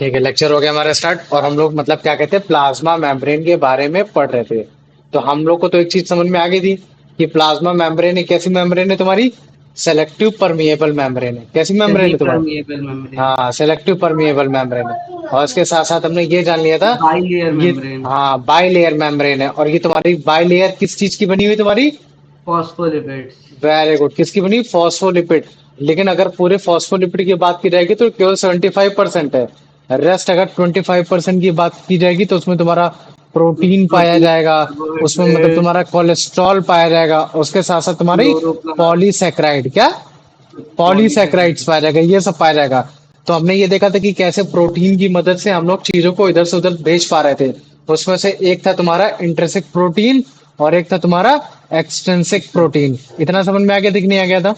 ठीक है, लेक्चर हो गया हमारा स्टार्ट। और हम लोग मतलब क्या कहते हैं, प्लाज्मा मेम्ब्रेन के बारे में पढ़ रहे थे। तो हम लोग को तो एक चीज समझ में आ गई थी कि प्लाज्मा मेम्ब्रेन एक कैसी मेम्ब्रेन है तुम्हारी, सेलेक्टिव परमिएबल मेम्ब्रेन है। कैसी मेम्ब्रेन सेमी है तुम्हारी? Permeable membrane. हाँ, सेलेक्टिव परमिएबल मेम्ब्रेन है। और इसके साथ साथ हमने ये जान लिया था, बाइलेयर ये मेम्ब्रेन। हाँ बाई लेयर मेम्ब्रेन है। और ये तुम्हारी बाई लेयर किस चीज की बनी हुई तुम्हारी? फॉस्फोलिपिड्स। वेरी गुड, किसकी बनी? फॉस्फोलिपिड। लेकिन अगर पूरे फॉस्फोलिपिड की बात की जाएगी तो केवल 75% है। रेस्ट अगर 25% की बात की जाएगी तो उसमें तुम्हारा प्रोटीन पाया प्रोटीन, जाएगा। उसमें मतलब कार्बोहाइड्रेट, तुम्हारा कोलेस्ट्रॉल पाया जाएगा। उसके साथ साथ तुम्हारी क्लोरोप्लास्ट। पॉलीसेक्राइड, क्या? पॉलीसेक्राइड्स पॉलीसेकेंड। पाया जाएगा, ये सब पाया जाएगा। तो हमने ये देखा था कि कैसे प्रोटीन की मदद से हम लोग चीजों को इधर से उधर भेज पा रहे थे। उसमें से एक था तुम्हारा इंट्रिंसिक प्रोटीन और एक था तुम्हारा एक्सट्रिंसिक प्रोटीन। इतना समझ में आ गया था कि नहीं आ गया था?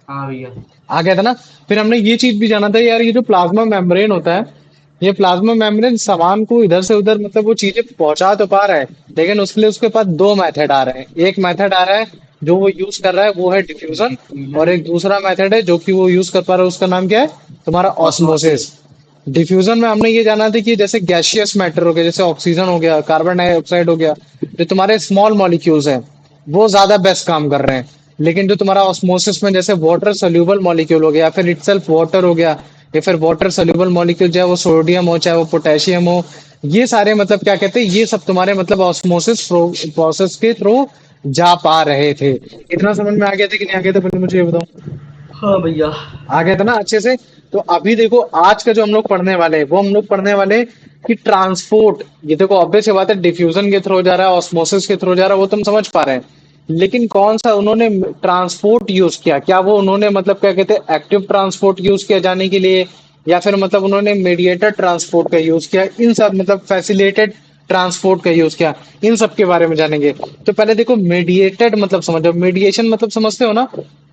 हाँ भैया। आ गया था ना? फिर हमने ये चीज भी जाना था यार, ये जो प्लाज्मा मेम्ब्रेन होता है, ये प्लाज्मा मेम्ब्रेन सामान को इधर से उधर मतलब वो चीजें पहुंचा तो पा रहा है, लेकिन उसके लिए उसके पास दो मेथड आ रहे हैं। एक मेथड आ रहा है जो वो यूज कर रहा है, वो है डिफ्यूजन। और डिफ्यूजन। एक दूसरा मेथड है जो कि वो यूज कर पा रहा है, उसका नाम क्या है? तुम्हारा ऑस्मोसिस। ऑस्मोसिस। डिफ्यूजन में हमने ये जाना था कि जैसे गैसियस मैटर हो गया, जैसे ऑक्सीजन हो गया, कार्बन डाइऑक्साइड हो गया, जो तुम्हारे स्मॉल मॉलिक्यूल्स हैं, वो ज्यादा बेस्ट काम कर रहे हैं। लेकिन जो तुम्हारा ऑस्मोसिस में जैसे वाटर सोल्यूबल मॉलिक्यूल हो गया, या फिर इटसेल्फ वाटर हो गया, या फिर वाटर सोल्यूबल मॉलिक्यूल, चाहे वो सोडियम हो चाहे वो पोटेशियम हो, ये सारे मतलब क्या कहते हैं, ये सब तुम्हारे मतलब ऑस्मोसिस प्रोसेस के थ्रू जा पा रहे थे। इतना समझ में आ गया था कि नहीं आ गया था, पहले मुझे ये बताओ। हाँ भैया। आ गया था ना अच्छे से? तो अभी देखो आज का जो हम लोग पढ़ने वाले हैं, वो हम लोग पढ़ने वाले हैं कि ट्रांसपोर्ट। ये देखो ऑब्वियस सी बात है, डिफ्यूजन के थ्रू जा रहा है, ऑस्मोसिस के थ्रू जा रहा है, वो तुम समझ पा रहे हैं। लेकिन कौन सा उन्होंने ट्रांसपोर्ट यूज किया? क्या वो उन्होंने मतलब क्या कहते हैं, एक्टिव ट्रांसपोर्ट यूज किया जाने के लिए, या फिर मतलब उन्होंने मीडिएटेड ट्रांसपोर्ट का यूज किया? इन सब मतलब फैसिलिटेड ट्रांसपोर्ट का यूज किया, इन सब के बारे में जानेंगे। तो पहले देखो मीडिएटेड मतलब समझो, मीडिएशन मतलब समझते हो ना,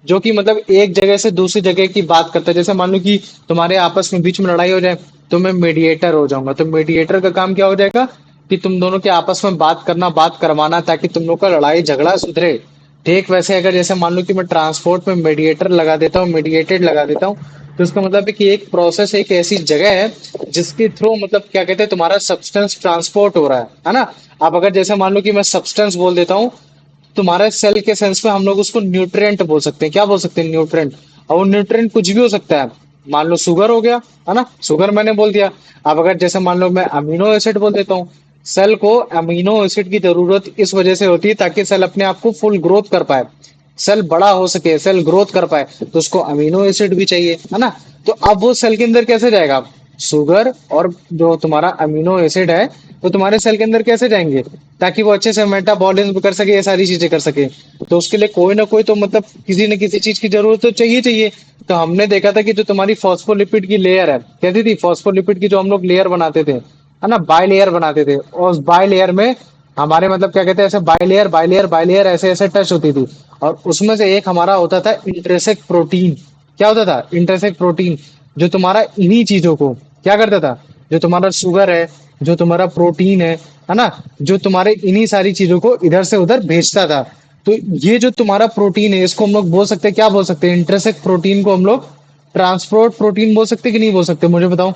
जो कि मतलब एक जगह से दूसरी जगह की बात करता है। जैसे मान लो कि तुम्हारे आपस में बीच में लड़ाई हो जाए, तो मैं मीडिएटर हो जाऊंगा। तो मीडिएटर का काम क्या हो जाएगा कि तुम दोनों के आपस में बात करना, बात करवाना, ताकि तुम लोग का लड़ाई झगड़ा सुधरे। ठीक वैसे अगर जैसे मान लो कि मैं ट्रांसपोर्ट में मीडिएटर लगा देता हूँ, मीडिएटेड लगा देता हूँ, तो इसका मतलब है कि एक प्रोसेस, एक ऐसी जगह है जिसके थ्रू मतलब क्या कहते हैं, तुम्हारा सब्सटेंस ट्रांसपोर्ट हो रहा है ना? अब अगर जैसे मान लो कि मैं सब्सटेंस बोल देता हूँ, तुम्हारे सेल के सेंस में हम लोग उसको न्यूट्रिएंट बोल सकते हैं। क्या बोल सकते हैं? न्यूट्रिएंट। और वो न्यूट्रिएंट कुछ भी हो सकता है। मान लो शुगर हो गया, है ना? शुगर मैंने बोल दिया। अब अगर जैसे मान लो मैं अमीनो एसिड बोल देता हूँ, सेल को अमीनो एसिड की जरूरत इस वजह से होती है ताकि सेल अपने आप को फुल ग्रोथ कर पाए, सेल बड़ा हो सके, सेल ग्रोथ कर पाए, तो उसको अमीनो एसिड भी चाहिए, है ना? तो अब वो सेल के अंदर कैसे जाएगा? शुगर और जो तुम्हारा अमीनो एसिड है, वो तुम्हारे सेल के अंदर कैसे जाएंगे ताकि वो अच्छे से मेटाबॉलिज्म कर सके, ये सारी चीजें कर सके? तो उसके लिए कोई ना कोई तो मतलब किसी न किसी चीज की जरूरत तो चाहिए चाहिए। तो हमने देखा था कि जो तुम्हारी फॉस्फोलिपिड की लेयर है, कहती थी फॉस्फोलिपिड की जो हम लोग लेयर बनाते थे, है ना, बाय लेयर बनाते थे, और उस बाय लेयर में हमारे मतलब क्या कहते हैं, ऐसे by layer by layer by layer ऐसे ऐसे टच होती थी। और उसमें से एक हमारा होता था इंट्रिंसिक प्रोटीन। क्या होता था? इंट्रिंसिक प्रोटीन, जो तुम्हारा इन्हीं चीजों को क्या करता था, जो तुम्हारा शुगर है, जो तुम्हारा प्रोटीन है ना, जो तुम्हारे इन्हीं सारी चीजों को इधर से उधर भेजता था। तो ये जो तुम्हारा प्रोटीन है, इसको हम लोग बोल सकते हैं, क्या बोल सकते हैं? इंट्रिंसिक प्रोटीन को हम लोग ट्रांसपोर्ट प्रोटीन बोल सकते हैं कि नहीं बोल सकते, मुझे बताओ।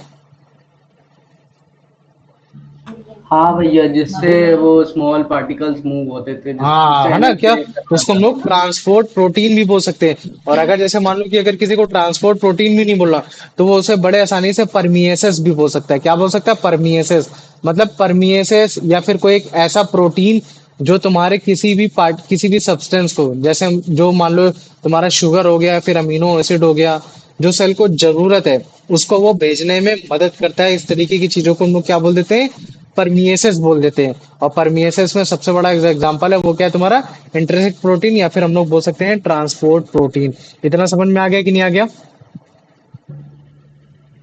हाँ भैया, जिससे वो स्मॉल पार्टिकल्स मूव होते थे, जिससे हाँ, है ना? क्या एनर्जी करता उसको हम था। लोग ट्रांसपोर्ट प्रोटीन भी बोल सकते हैं। और अगर जैसे मान लो कि अगर किसी को ट्रांसपोर्ट प्रोटीन भी नहीं बोला, तो वो उसे बड़े आसानी से परमिएसेस भी बोल सकता है। क्या बोल सकता है? परमिएसेस। मतलब परमिएसेस या फिर कोई एक ऐसा प्रोटीन जो तुम्हारे किसी भी पार्ट, किसी भी सब्सटेंस को, जैसे जो मान लो तुम्हारा शुगर हो गया, फिर अमीनो एसिड हो गया, जो सेल को जरूरत है उसको वो भेजने में मदद करता है। इस तरीके की चीजों को हम लोग क्या बोल देते हैं? परमिएसेस बोल देते हैं। और परमिएसेस में सबसे बड़ा एग्जांपल है वो क्या है तुम्हारा? इंट्रिंसिक प्रोटीन, या फिर हम लोग बोल सकते हैं ट्रांसपोर्ट प्रोटीन। इतना समझ में आ गया कि नहीं आ गया?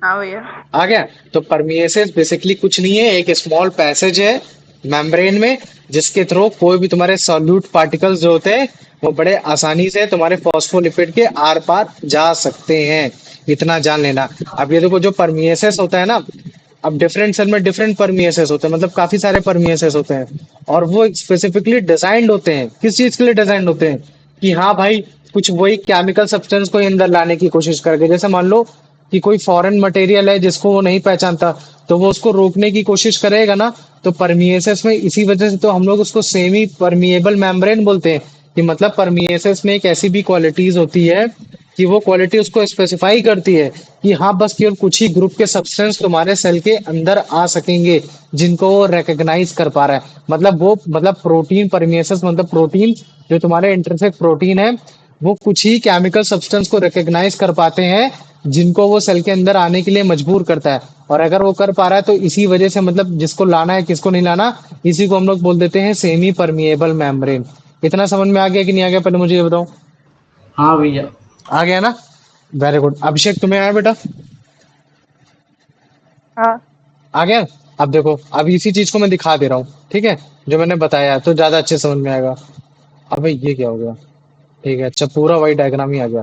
हाँ भैया। आ गया। तो परमिएसेस बेसिकली कुछ नहीं है, एक स्मॉल पैसेज है मेम्ब्रेन में, जिसके थ्रू कोई भी तुम्हारे सॉल्यूट पार्टिकल्स जो होते हैं वो बड़े आसानी से तुम्हारे फॉस्फोलिपिड के आर पार जा सकते हैं। इतना जान लेना। अब ये देखो जो परमिएसेस होता है ना, अब डिफरेंट सेल में डिफरेंट परमिएसेस होते हैं, मतलब काफी सारे परमिएसेस होते हैं। और वो स्पेसिफिकली डिजाइंड होते हैं, किस चीज के लिए डिजाइंड होते हैं? कि हाँ भाई, कुछ वही केमिकल सब्सटेंस को अंदर लाने की कोशिश करके। जैसे मान लो कि कोई फॉरेन मटेरियल है जिसको वो नहीं पहचानता, तो वो उसको रोकने की कोशिश करेगा ना। तो परमिएसिस में इसी वजह से तो हम लोग उसको सेमी परमिएबल मेम्ब्रेन बोलते हैं, कि मतलब परमिएसिस में एक ऐसी भी क्वालिटीज होती है कि वो क्वालिटी उसको स्पेसिफाई करती है कि हाँ बस केवल कुछ ही ग्रुप के सब्सटेंस तुम्हारे सेल के अंदर आ सकेंगे जिनको वो रिकॉग्नाइज कर पा रहा है। मतलब वो मतलब प्रोटीन परमिएसिस मतलब प्रोटीन, जो तुम्हारे इंटरसेक प्रोटीन है, वो कुछ ही केमिकल सब्सटेंस को रिकॉग्नाइज कर पाते हैं जिनको वो सेल के अंदर आने के लिए मजबूर करता है। और अगर वो कर पा रहा है तो इसी वजह से मतलब जिसको लाना है किसको नहीं लाना, इसी को हम लोग बोल देते हैं सेमी परमिएबल मेम्ब्रेन। इतना समझ में आ गया कि नहीं आ गया, पहले मुझे ये बताओ। हाँ भैया। आ गया ना? Very good. अभिषेक तुम्हें आया बेटा? हाँ। आ गया। अब देखो, अब इसी चीज को मैं दिखा दे रहा हूँ, ठीक है, जो मैंने बताया है, तो ज्यादा अच्छे समझ में आएगा। अबे ये क्या हो गया? ठीक है, अच्छा पूरा वही डायग्राम ही आ गया।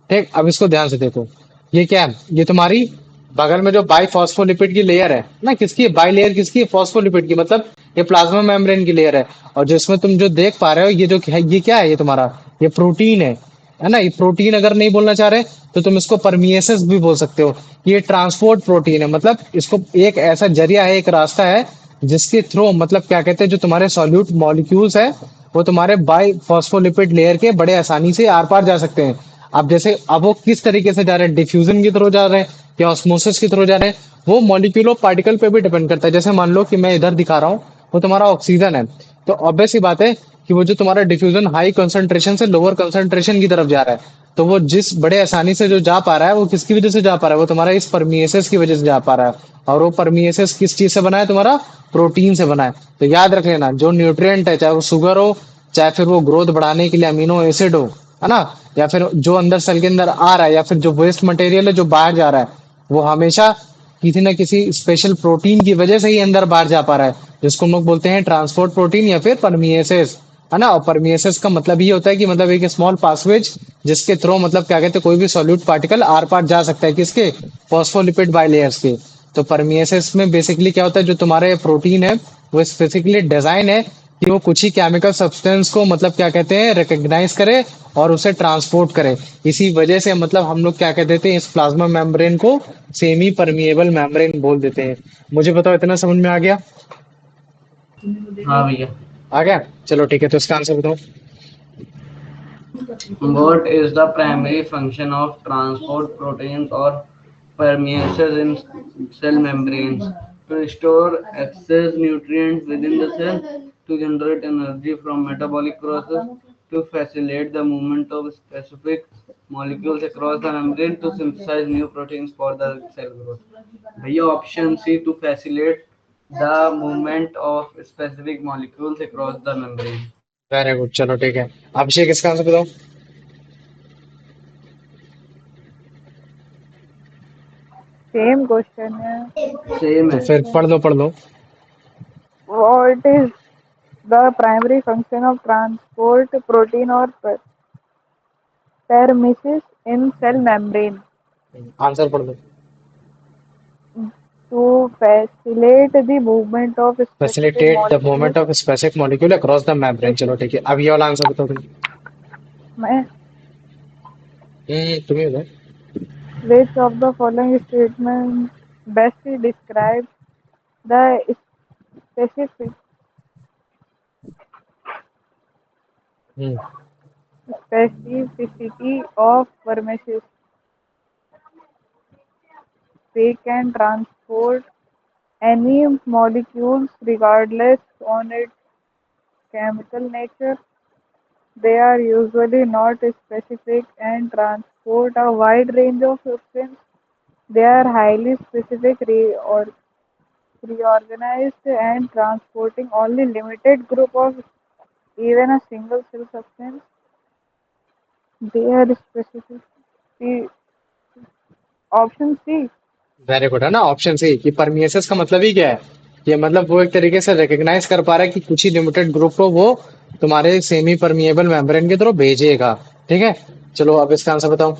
ठीक, अब इसको ध्यान से देखो। ये क्या है? ये तुम्हारी बगल में जो बाइफॉस्फोलिपिड की लेयर है ना, किसकी है? बाई लेयर किसकी है? फॉस्फोलिपिड की, मतलब ये प्लाज्मा मेम्ब्रेन की लेयर है। और जिसमें तुम जो देख पा रहे हो, ये जो है, ये क्या है? ये तुम्हारा ये प्रोटीन है ना? ये प्रोटीन अगर नहीं बोलना चाह रहे तो तुम इसको परमिएसिस भी बोल सकते हो। ये ट्रांसपोर्ट प्रोटीन है, मतलब इसको एक ऐसा जरिया है, एक रास्ता है जिसके थ्रू मतलब क्या कहते हैं, जो तुम्हारे सॉल्यूट मॉलिक्यूल्स है वो तुम्हारे बाई फॉस्फोलिपिड लेयर के बड़े आसानी से आर पार जा सकते हैं। अब जैसे अब वो किस तरीके से जा रहे हैं, डिफ्यूजन के थ्रू जा रहे हैं या ऑस्मोसिस के थ्रू जा रहे हैं, वो मॉलिक्यूल ऑफ पार्टिकल पे भी डिपेंड करता है। जैसे मान लो कि मैं इधर दिखा रहा हूँ, वो तुम्हारा ऑक्सीजन है, तो ऑब्वियस सी बात है कि वो जो तुम्हारा डिफ्यूजन हाई कंसंट्रेशन से लोअर कंसंट्रेशन की तरफ जा रहा है, तो वो जिस बड़े आसानी से जो जा पा रहा है वो किसकी वजह से जा पा रहा है? वो तुम्हारा इस परमिएसिस की वजह से जा पा रहा है। और वो परमिएसिस किस चीज से बना है? तुम्हारा प्रोटीन से बना है। तो याद रख लेना, जो न्यूट्रिएंट है, चाहे वो शुगर हो, चाहे फिर वो ग्रोथ बढ़ाने के लिए अमीनो एसिड हो, है ना, या फिर जो अंदर सेल के अंदर आ रहा है, या फिर जो वेस्ट मटेरियल है जो बाहर जा रहा है, वो हमेशा किसी न किसी स्पेशल प्रोटीन की वजह से ही अंदर बाहर जा पा रहा है, जिसको हम लोग बोलते हैं ट्रांसपोर्ट प्रोटीन या फिर परमिएसिस, है ना। और परमिएसिस का मतलब ये होता है कि मतलब एक स्मॉल पासवेज जिसके थ्रू मतलब क्या कहते हैं, कोई भी सॉल्यूट पार्टिकल आर पार जा सकता है, किसके? फॉस्फोलिपिड बाइलेयर्स के। तो परमिएसिस में बेसिकली क्या होता है, जो तुम्हारे प्रोटीन है वो स्पेसिफिकली डिजाइन है कि वो कुछ ही केमिकल सब्सटेंस को मतलब क्या कहते हैं, रिकॉग्नाइज करे और उसे ट्रांसपोर्ट करे। इसी वजह से मतलब हम लोग क्या कह देते हैं, इस प्लाज्मा मेम्ब्रेन को सेमी परमिएबल मेम्ब्रेन बोल देते हैं। मुझे बताओ, इतना समझ में आ गया? हाँ भैया। आ गया, चलो ठीक है, तो इसका आंसर बताओ। What is the primary function of transport proteins or permeases in cell membranes? To store excess nutrients within the cell, to generate energy from metabolic process, to facilitate the movement of specific molecules across the membrane, to synthesize new proteins for the cell growth. भैया option C, to facilitate the movement of specific molecules across the membrane. Very good, चलो ठीक है। अभिषेक, इसका answer बताओ। Same question है। Same तो है। फिर पढ़ लो, पढ़ लो। What is the primary function of transport protein or permeases in cell membrane? Answer पढ़ लो। To facilitate the movement of specific facilitate the molecules. Movement of specific molecule across the membrane. चलो ठीक है, अब ये वाला आंसर बताओ तुम। मैं तुम्हें बताओ। which of the following statements best describes the specific hmm. specificity of permeases? They can transport any molecules regardless on its chemical nature. They are usually not specific and transport a wide range of substances. They are highly specific, reorganized, and transporting only limited group of even a single cell substance. They are specific. The option C. Very good, है ना, option C, कि परमिएसिस का मतलब ही क्या है? ये मतलब वो एक तरीके से रिकॉग्नाइज कर पा रहा है कि कुछ ही लिमिटेड ग्रुप को वो तुम्हारे सेमी परमिएबल मेम्ब्रेन के थ्रू भेजेगा। ठीक है, चलो अब इसका आंसर बताओ।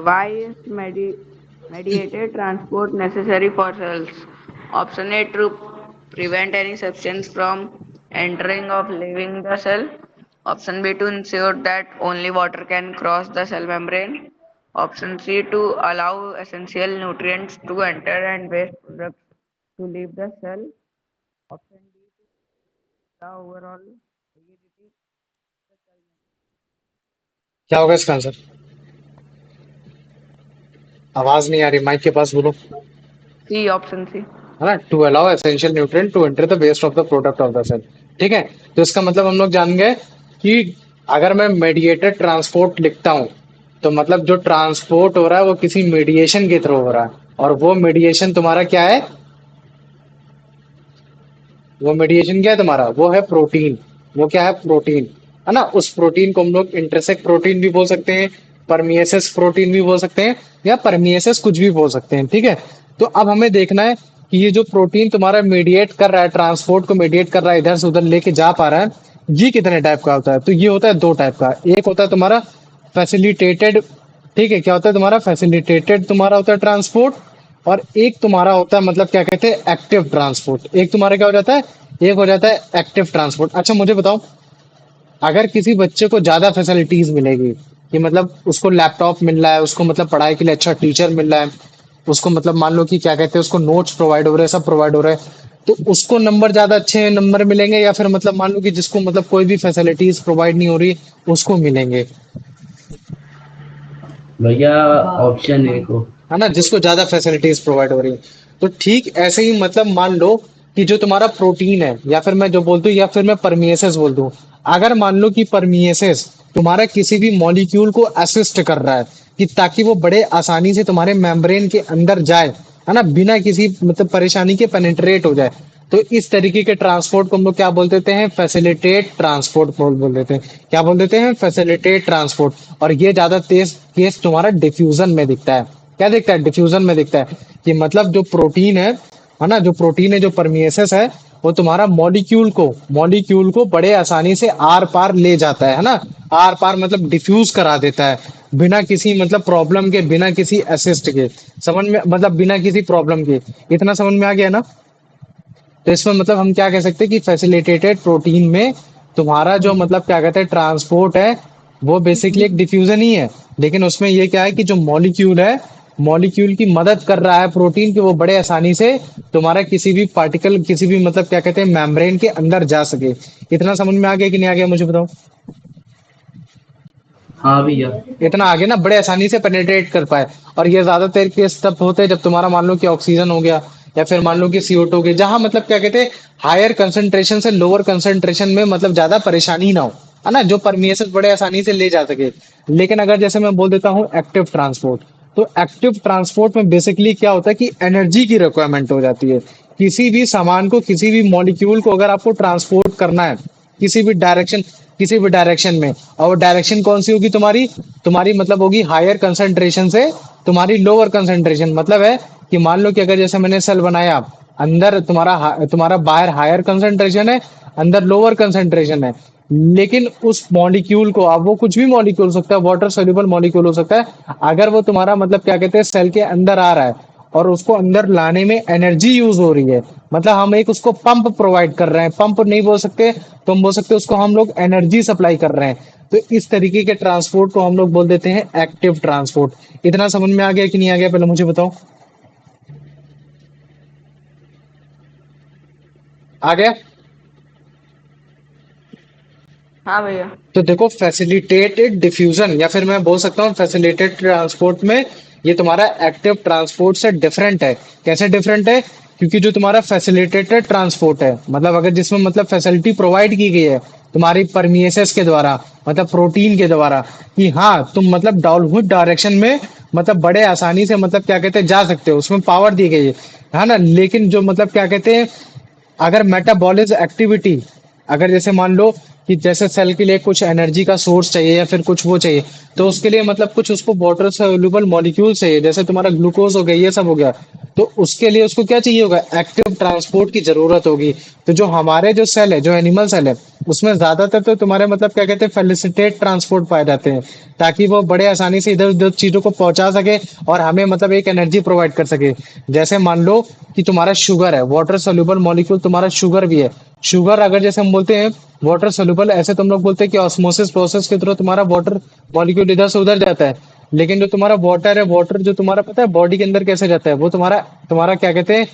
Why is mediated transport necessary for cells? Option A, to prevent any substance from entering or leaving the cell. Option B, to ensure that only water can cross the cell membrane. Option C, to allow essential nutrients to enter and waste products to leave the cell. Option D, the overall rigidity. क्या होगा इसका answer? आवाज नहीं आ रही, mic के पास बोलो। C, option C. है ना, to allow essential nutrient to enter the west of the product of the cell. ठीक है, तो इसका मतलब हम लोग जान गए कि अगर मैं मेडिएटेड ट्रांसपोर्ट लिखता हूं तो मतलब जो ट्रांसपोर्ट हो रहा है वो किसी मीडिएशन के थ्रू हो रहा है, और वो मीडिएशन तुम्हारा क्या है? वो मीडिएशन क्या है तुम्हारा? वो है प्रोटीन। वो क्या है? प्रोटीन। है ना, उस प्रोटीन को हम लोग इंटरसेक प्रोटीन भी बोल सकते हैं, परमिएसेस प्रोटीन भी बोल सकते हैं, या परमिएसेस कुछ भी बोल सकते हैं। ठीक है, तो अब हमें देखना है कि ये जो प्रोटीन तुम्हारा मीडिएट कर रहा है, ट्रांसपोर्ट को मीडिएट कर रहा है, इधर से उधर लेके जा पा रहा है, ये कितने टाइप का होता है? तो ये होता है दो टाइप का। एक होता है तुम्हारा फैसिलिटेटेड। ठीक है, क्या होता है तुम्हारा? फैसिलिटेटेड तुम्हारा होता है ट्रांसपोर्ट। और एक तुम्हारा होता है मतलब क्या कहते हैं, एक्टिव ट्रांसपोर्ट। एक तुम्हारा क्या हो जाता है? एक हो जाता है एक्टिव ट्रांसपोर्ट। अच्छा मुझे बताओ, अगर किसी बच्चे को ज्यादा फैसिलिटीज मिलेगी, कि मतलब उसको लैपटॉप मिल रहा है, उसको मतलब पढ़ाई के लिए अच्छा टीचर मिल रहा है, उसको मतलब मान लो कि क्या कहते हैं, उसको नोट्स प्रोवाइड हो रहे हैं, सब प्रोवाइड हो रहे हैं, तो उसको नंबर ज्यादा अच्छे नंबर मिलेंगे, या फिर मतलब मान लो कि जिसको मतलब कोई भी फैसिलिटीज प्रोवाइड नहीं हो रही उसको मिलेंगे? भैया ऑप्शन ए को। है ना, जिसको ज्यादा फैसिलिटीज प्रोवाइड हो रही है। तो ठीक ऐसे ही मतलब मान लो कि जो तुम्हारा प्रोटीन है, या फिर मैं जो बोलता हूँ, या फिर मैं परमिएसेस बोल दूं, अगर मान लो कि परमिएसेस तुम्हारा किसी भी मॉलिक्यूल को असिस्ट कर रहा है कि ताकि वो बड़े आसानी से तुम्हारे मेम्ब्रेन के अंदर जाए, है ना, बिना किसी मतलब परेशानी के पेनिट्रेट हो जाए, तो इस तरीके के ट्रांसपोर्ट को हम लोग क्या बोल देते हैं? फैसिलिटेट ट्रांसपोर्ट बोल देते हैं। क्या बोल देते हैं? Facilitate transport. और ये ज्यादा तेज केस तुम्हारा डिफ्यूजन में दिखता है। क्या दिखता है? डिफ्यूजन में दिखता है कि मतलब जो प्रोटीन है ना, जो प्रोटीन है, जो परमिएसेस है, वो तुम्हारा मॉलिक्यूल को बड़े आसानी से आर पार ले जाता है ना, आर पार मतलब डिफ्यूज करा देता है, बिना किसी मतलब प्रॉब्लम के, बिना किसी असिस्ट के। समझ में मतलब बिना किसी प्रॉब्लम के। इतना समझ में आ गया ना? तो इसमें मतलब हम क्या कह सकते हैं कि फैसिलिटेटेड प्रोटीन में तुम्हारा जो मतलब क्या कहते हैं ट्रांसपोर्ट है, वो बेसिकली एक डिफ्यूजन ही है। लेकिन उसमें ये क्या है कि जो मॉलिक्यूल है, मॉलिक्यूल की मदद कर रहा है प्रोटीन कि वो बड़े आसानी से तुम्हारा किसी भी पार्टिकल, किसी भी मतलब क्या कहते हैं मेम्ब्रेन के अंदर जा सके। इतना समझ में आ गया कि नहीं आ गया, मुझे बताओ। हाँ भैया। इतना आगे ना, बड़े आसानी से पेनिट्रेट कर पाए। और ये ज्यादातर केस तब होते हैं जब तुम्हारा मान लो कि ऑक्सीजन हो गया, या फिर मान लो कि CO2 हो गया, जहां मतलब क्या कहते हैं हायर कंसंट्रेशन से लोअर कंसंट्रेशन में मतलब ज्यादा परेशानी ना हो, है ना, जो परमिएसेस बड़े आसानी से ले जा सके। लेकिन अगर जैसे मैं बोल देता हूँ एक्टिव ट्रांसपोर्ट, तो एक्टिव ट्रांसपोर्ट में बेसिकली क्या होता है कि एनर्जी की रिक्वायरमेंट हो जाती है। किसी भी सामान को, किसी भी मॉलिक्यूल को अगर आपको ट्रांसपोर्ट करना है किसी भी डायरेक्शन, किसी भी डायरेक्शन में, और वो डायरेक्शन कौन सी होगी तुम्हारी? तुम्हारी मतलब होगी हायर कंसंट्रेशन से तुम्हारी लोअर कंसंट्रेशन। मतलब है कि मान लो कि अगर जैसे मैंने सेल बनाया, अंदर तुम्हारा बाहर हायर कंसंट्रेशन है, अंदर लोअर कंसंट्रेशन है, लेकिन उस मॉलिक्यूल को, अब वो कुछ भी मॉलिक्यूल हो सकता है, वाटर सोल्यूबल मॉलिक्यूल हो सकता है, अगर वो तुम्हारा मतलब क्या कहते हैं सेल के अंदर आ रहा है और उसको अंदर लाने में एनर्जी यूज हो रही है, मतलब हम एक उसको पंप प्रोवाइड कर रहे हैं, पंप नहीं बोल सकते तो हम बोल सकते हैं उसको हम लोग एनर्जी सप्लाई कर रहे हैं, तो इस तरीके के ट्रांसपोर्ट को हम लोग बोल देते हैं एक्टिव ट्रांसपोर्ट। इतना समझ में आ गया कि नहीं आ गया, पहले मुझे बताओ। आ गया? हाँ भैया। तो देखो, फैसिलिटेटेड डिफ्यूजन, या फिर मैं बोल सकता हूँ फैसिलिटेटेड ट्रांसपोर्ट में ये तुम्हारा एक्टिव ट्रांसपोर्ट से डिफरेंट है। कैसे डिफरेंट है? क्योंकि जो तुम्हारा फैसिलिटेटेड ट्रांसपोर्ट है, मतलब अगर जिसमें मतलब फैसिलिटी प्रोवाइड की गई है तुम्हारी परमिएसेस के द्वारा, मतलब प्रोटीन के द्वारा, कि हाँ तुम मतलब डाउनवर्ड डायरेक्शन में मतलब बड़े आसानी से मतलब क्या कहते हैं जा सकते हो, उसमें पावर दी गई है ना। लेकिन जो मतलब क्या कहते हैं, अगर मेटाबॉलिज्म एक्टिविटी, अगर जैसे मान लो कि जैसे सेल के लिए कुछ एनर्जी का सोर्स चाहिए या फिर कुछ वो चाहिए, तो उसके लिए मतलब कुछ उसको वाटर सोल्यूबल मॉलिक्यूल चाहिए, जैसे तुम्हारा ग्लूकोज हो गया, ये सब हो गया, तो उसके लिए उसको क्या चाहिए होगा? एक्टिव ट्रांसपोर्ट की जरूरत होगी। तो जो हमारे जो सेल है, जो एनिमल सेल है, उसमें ज्यादातर तो तुम्हारे मतलब क्या कहते हैं फेलिसिटेट ट्रांसपोर्ट पाए जाते हैं, ताकि वो बड़े आसानी से इधर उधर चीजों को पहुंचा सके और हमें मतलब एक एनर्जी प्रोवाइड कर सके। जैसे मान लो कि तुम्हारा शुगर है, वाटर सोल्यूबल मॉलिक्यूल तुम्हारा शुगर भी है। शुगर अगर जैसे हम बोलते हैं वाटर सोल्यूबल, ऐसे तुम लोग बोलते हैं कि ऑस्मोसिस प्रोसेस के थ्रू तुम्हारा वाटर मॉलिक्यूल इधर से उधर जाता है। लेकिन जो तुम्हारा वाटर है, वाटर जो तुम्हारा पता है बॉडी के अंदर कैसे जाता है, वो तुम्हारा तुम्हारा क्या कहते हैं,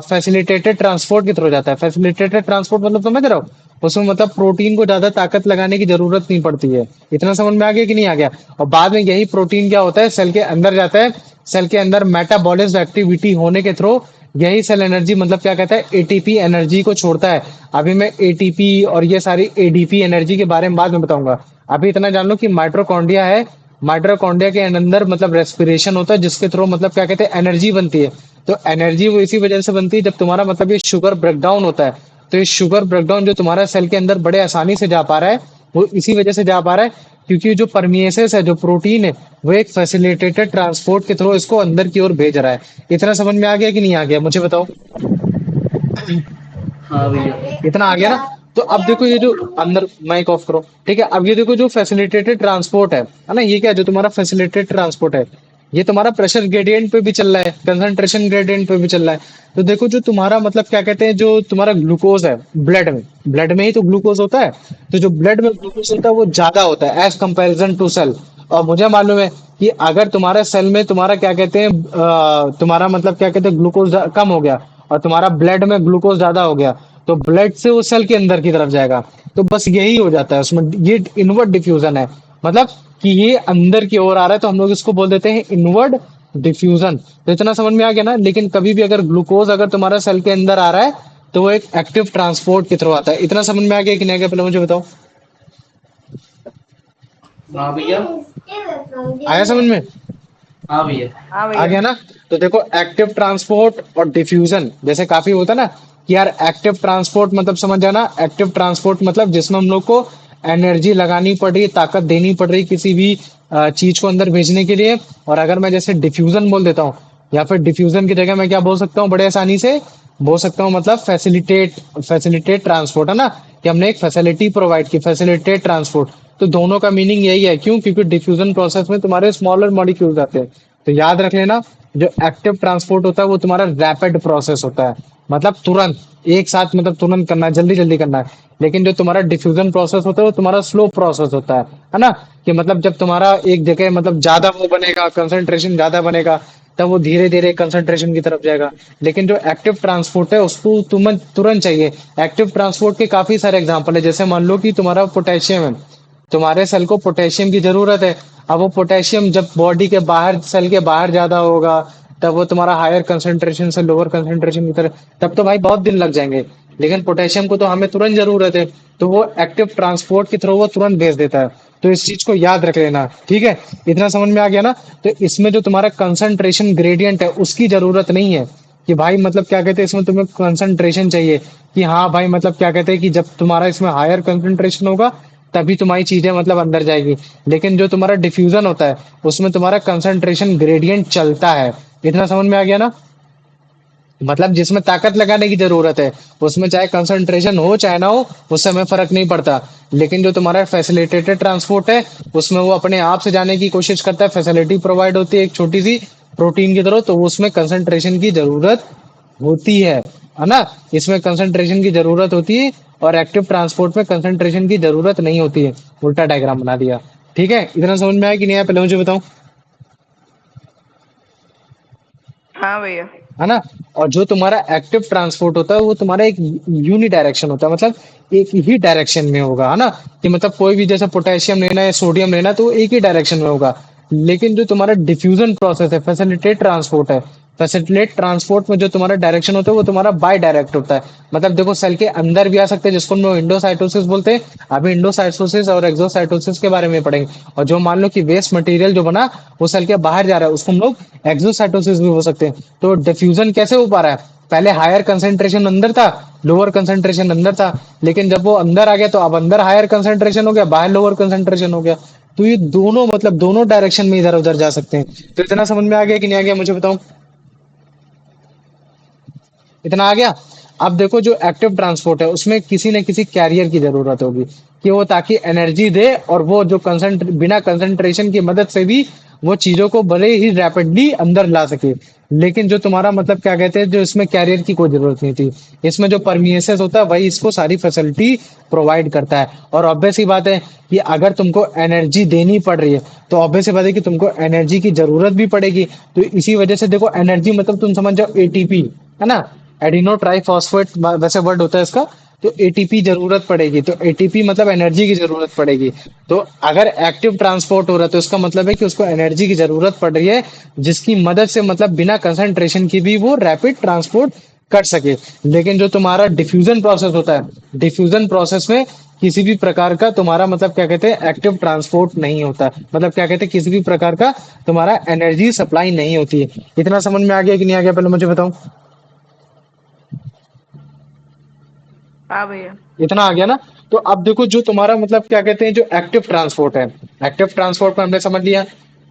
फैसिलिटेटेड ट्रांसपोर्ट के थ्रू जाता है। फैसिलिटेटेड ट्रांसपोर्ट मतलब समझ रहे हो, उसमें मतलब प्रोटीन को ज्यादा ताकत लगाने की जरूरत नहीं पड़ती है। इतना समझ में आ गया कि नहीं आ गया? और बाद में यही प्रोटीन क्या होता है, सेल के अंदर जाता है, सेल के अंदर मेटाबॉलिज्म एक्टिविटी होने के थ्रू यही सेल एनर्जी मतलब क्या कहता है, एटीपी एनर्जी को छोड़ता है। अभी मैं एटीपी और ये सारी एडीपी एनर्जी के बारे में बाद में बताऊंगा। अभी इतना जान लो कि माइटोकॉन्ड्रिया है, माइटोकॉन्ड्रिया के अंदर मतलब रेस्पिरेशन होता है, जिसके थ्रू मतलब क्या कहते हैं, एनर्जी बनती है। तो एनर्जी वो इसी वजह से बनती है जब तुम्हारा मतलब ये शुगर ब्रेकडाउन होता है। तो ये शुगर ब्रेकडाउन जो तुम्हारा सेल के अंदर बड़े आसानी से जा पा रहा है, वो इसी वजह से जा पा रहा है क्योंकि जो परमिएसेस है, जो प्रोटीन है, वो एक फैसिलिटेटेड ट्रांसपोर्ट के थ्रू इसको अंदर की ओर भेज रहा है। इतना समझ में आ गया कि नहीं आ गया, मुझे बताओ। हाँ भैया। इतना आ गया ना? तो अब देखो ये जो अंदर, माइक ऑफ करो, ठीक है। अब ये देखो जो फैसिलिटेटेड ट्रांसपोर्ट है ना, ये क्या है, जो तुम्हारा फैसिलिटेटेड ट्रांसपोर्ट है, ये तुम्हारा प्रेशर ग्रेडियंट पे भी चल रहा है, कंसंट्रेशन ग्रेडियंट पे भी चल रहा है। तो देखो जो तुम्हारा मतलब क्या कहते हैं, जो तुम्हारा ग्लूकोज है ब्लड में ही तो ग्लूकोज होता है। तो जो ब्लड में ग्लूकोज होता है वो ज्यादा होता है एज कंपेरिजन टू सेल। और मुझे मालूम है कि अगर तुम्हारे सेल में तुम्हारा क्या कहते हैं, तुम्हारा मतलब क्या कहते हैं, ग्लूकोज कम हो गया और तुम्हारा ब्लड में ग्लूकोज ज्यादा हो गया, तो ब्लड से वो सेल के अंदर की तरफ जाएगा। तो बस यही हो जाता है उसमें, ये इनवर्ट डिफ्यूजन है। मतलब कि ये अंदर की ओर आ रहा है, तो हम लोग इसको बोल देते हैं इनवर्ट डिफ्यूजन। तो इतना समझ में आ गया ना? लेकिन कभी भी अगर ग्लूकोज अगर तुम्हारा सेल के अंदर आ रहा है, तो वो एक एक्टिव ट्रांसपोर्ट के थ्रू आता है। इतना समझ में आ गया कि नहीं आ गया, पहले मुझे बताओ। हाँ भैया। आया समझ में? हाँ भैया। हाँ आ भैया। गया ना? तो देखो एक्टिव ट्रांसपोर्ट और डिफ्यूजन जैसे काफी होता है ना, कि यार एक्टिव ट्रांसपोर्ट मतलब समझ जाना, एक्टिव ट्रांसपोर्ट मतलब जिसमें हम लोग को एनर्जी लगानी पड़ रही है, ताकत देनी पड़ रही है किसी भी चीज को अंदर भेजने के लिए। और अगर मैं जैसे डिफ्यूजन बोल देता हूँ, या फिर डिफ्यूजन की जगह मैं क्या बोल सकता हूँ बड़े आसानी से, बोल सकता हूँ मतलब फैसिलिटेट फैसिलिटेट ट्रांसपोर्ट, है ना, कि हमने एक फैसिलिटी प्रोवाइड की, फैसिलिटेट ट्रांसपोर्ट। तो दोनों का मीनिंग यही है। क्यों? क्योंकि डिफ्यूजन प्रोसेस में तुम्हारे स्मॉलर मॉलिक्यूल्स आते हैं। तो याद रख लेना, जो एक्टिव ट्रांसपोर्ट होता है वो तुम्हारा रैपिड प्रोसेस होता है, मतलब तुरंत एक साथ मतलब तुरंत करना है, जल्दी जल्दी करना है। लेकिन जो तुम्हारा डिफ्यूजन प्रोसेस होता है वो तुम्हारा स्लो प्रोसेस होता है ना, कि मतलब जब तुम्हारा एक जगह मतलब ज्यादा वो बनेगा, कंसंट्रेशन ज्यादा बनेगा, तब वो धीरे धीरे कंसंट्रेशन की तरफ जाएगा। लेकिन जो एक्टिव ट्रांसपोर्ट है उसको तुरंत तुरंत चाहिए। एक्टिव ट्रांसपोर्ट के काफी सारे एग्जांपल है, जैसे मान लो कि तुम्हारा पोटेशियम है, तुम्हारे सेल को पोटेशियम की जरूरत है। अब वो पोटेशियम जब बॉडी के बाहर, सेल के बाहर ज्यादा होगा, तब वो तुम्हारा हायर कंसंट्रेशन से लोअर कंसंट्रेशन की तरफ, तब तो भाई बहुत दिन लग जाएंगे। लेकिन पोटेशियम को तो हमें तुरंत जरूरत है, तो वो एक्टिव ट्रांसपोर्ट के थ्रू वो तुरंत भेज देता है। तो इस चीज को याद रख लेना, ठीक है? इतना समझ में आ गया ना? तो इसमें जो तुम्हारा कंसंट्रेशन ग्रेडियंट है उसकी जरूरत नहीं है, कि भाई मतलब क्या कहते हैं इसमें तुम्हें कंसंट्रेशन चाहिए, कि हाँ भाई मतलब क्या कहते हैं कि जब तुम्हारा इसमें हायर कंसंट्रेशन होगा तभी तुम्हारी चीजें मतलब अंदर जाएगी। लेकिन जो तुम्हारा डिफ्यूजन होता है उसमें तुम्हारा कंसंट्रेशन ग्रेडियंट चलता है। इतना समझ में आ गया ना? मतलब जिसमें ताकत लगाने की जरूरत है उसमें चाहे कंसंट्रेशन हो चाहे ना हो, उससे हमें फर्क नहीं पड़ता। लेकिन जो तुम्हारा फैसिलिटेटेड ट्रांसपोर्ट है उसमें वो अपने आप से जाने की कोशिश करता है, फैसिलिटी प्रोवाइड होती है एक छोटी सी प्रोटीन की तरह, तो उसमें कंसंट्रेशन की जरूरत होती है ना? इसमें कंसंट्रेशन की जरूरत होती है और एक्टिव ट्रांसपोर्ट में कंसंट्रेशन की जरूरत नहीं होती है। उल्टा डायग्राम बना दिया, ठीक है? इतना समझ में आया कि नहीं आया, पहले मुझे बताओ। हाँ भैया। है ना? और जो तुम्हारा एक्टिव ट्रांसपोर्ट होता है वो तुम्हारा एक यूनि डायरेक्शन होता है, मतलब एक ही डायरेक्शन में होगा, है ना? कि मतलब कोई भी जैसे पोटेशियम लेना है, सोडियम लेना है, तो वो एक ही डायरेक्शन में होगा। लेकिन जो तुम्हारा डिफ्यूजन प्रोसेस है, फैसिलिटेट ट्रांसपोर्ट है, फैसिलिटेट ट्रांसपोर्ट में जो तुम्हारा डायरेक्शन होता है वो तुम्हारा बाय डायरेक्ट होता है। मतलब देखो सेल के अंदर भी आ सकते हैं, जिसको हम लोग इंडोसाइटोसिस बोलते हैं। अभी इंडोसाइटोसिस और एक्सोसाइटोसिस के बारे में पढ़ेंगे। और जो मान लो कि वेस्ट मटेरियल जो बना वो सेल के बाहर जा रहा है, उसको हम लोग एक्सोसाइटोसिस भी हो सकते हैं। तो डिफ्यूजन कैसे हो पा रहा है? पहले हायर कंसेंट्रेशन अंदर था, लोअर कंसेंट्रेशन अंदर था, लेकिन जब वो अंदर आ गया तो अब अंदर हायर कंसेंट्रेशन हो गया, बाहर लोअर कंसेंट्रेशन हो गया। तो ये दोनों मतलब दोनों डायरेक्शन में इधर उधर जा सकते हैं। तो इतना समझ में आ गया कि नहीं आ गया, मुझे बताओ। इतना आ गया? अब देखो जो एक्टिव ट्रांसपोर्ट है उसमें किसी न किसी कैरियर की जरूरत होगी, कि वो ताकि एनर्जी दे, और वो जो कंसंट्रे बिना कंसंट्रेशन की मदद से भी वो चीजों को बड़े ही रैपिडली अंदर ला सके। लेकिन जो तुम्हारा मतलब क्या कहते हैं, जो इसमें कैरियर की कोई जरूरत नहीं थी। इसमें जो परमिएसेस होता है वही इसको सारी फैसिलिटी प्रोवाइड करता है। और ऑब्वियस सी बात है कि अगर तुमको एनर्जी देनी पड़ रही है तो ऑब्वियस सी बात है कि तुमको एनर्जी की जरूरत भी पड़ेगी। तो इसी वजह से देखो, एनर्जी मतलब तुम समझ जाओ एटीपी, है ना, एडिनो ट्राइफॉस्फेट वैसे वर्ड होता है इसका। तो एटीपी जरूरत पड़ेगी, तो एटीपी मतलब एनर्जी की जरूरत पड़ेगी। तो अगर एक्टिव ट्रांसपोर्ट हो रहा है तो इसका मतलब है कि उसको एनर्जी की जरूरत पड़ रही है, जिसकी मदद से मतलब बिना कंसंट्रेशन की भी वो रैपिड ट्रांसपोर्ट कर सके। लेकिन जो तुम्हारा डिफ्यूजन प्रोसेस होता है, डिफ्यूजन प्रोसेस में किसी भी प्रकार का तुम्हारा मतलब क्या कहते हैं एक्टिव ट्रांसपोर्ट नहीं होता है। मतलब क्या कहते हैं, किसी भी प्रकार का तुम्हारा एनर्जी सप्लाई नहीं होती है। इतना समझ में आ गया कि नहीं आ गया, पहले मुझे बताओ। हाँ भैया। इतना आ गया ना। तो अब देखो, जो तुम्हारा मतलब क्या कहते हैं जो एक्टिव ट्रांसपोर्ट है, एक्टिव ट्रांसपोर्ट में हमने समझ लिया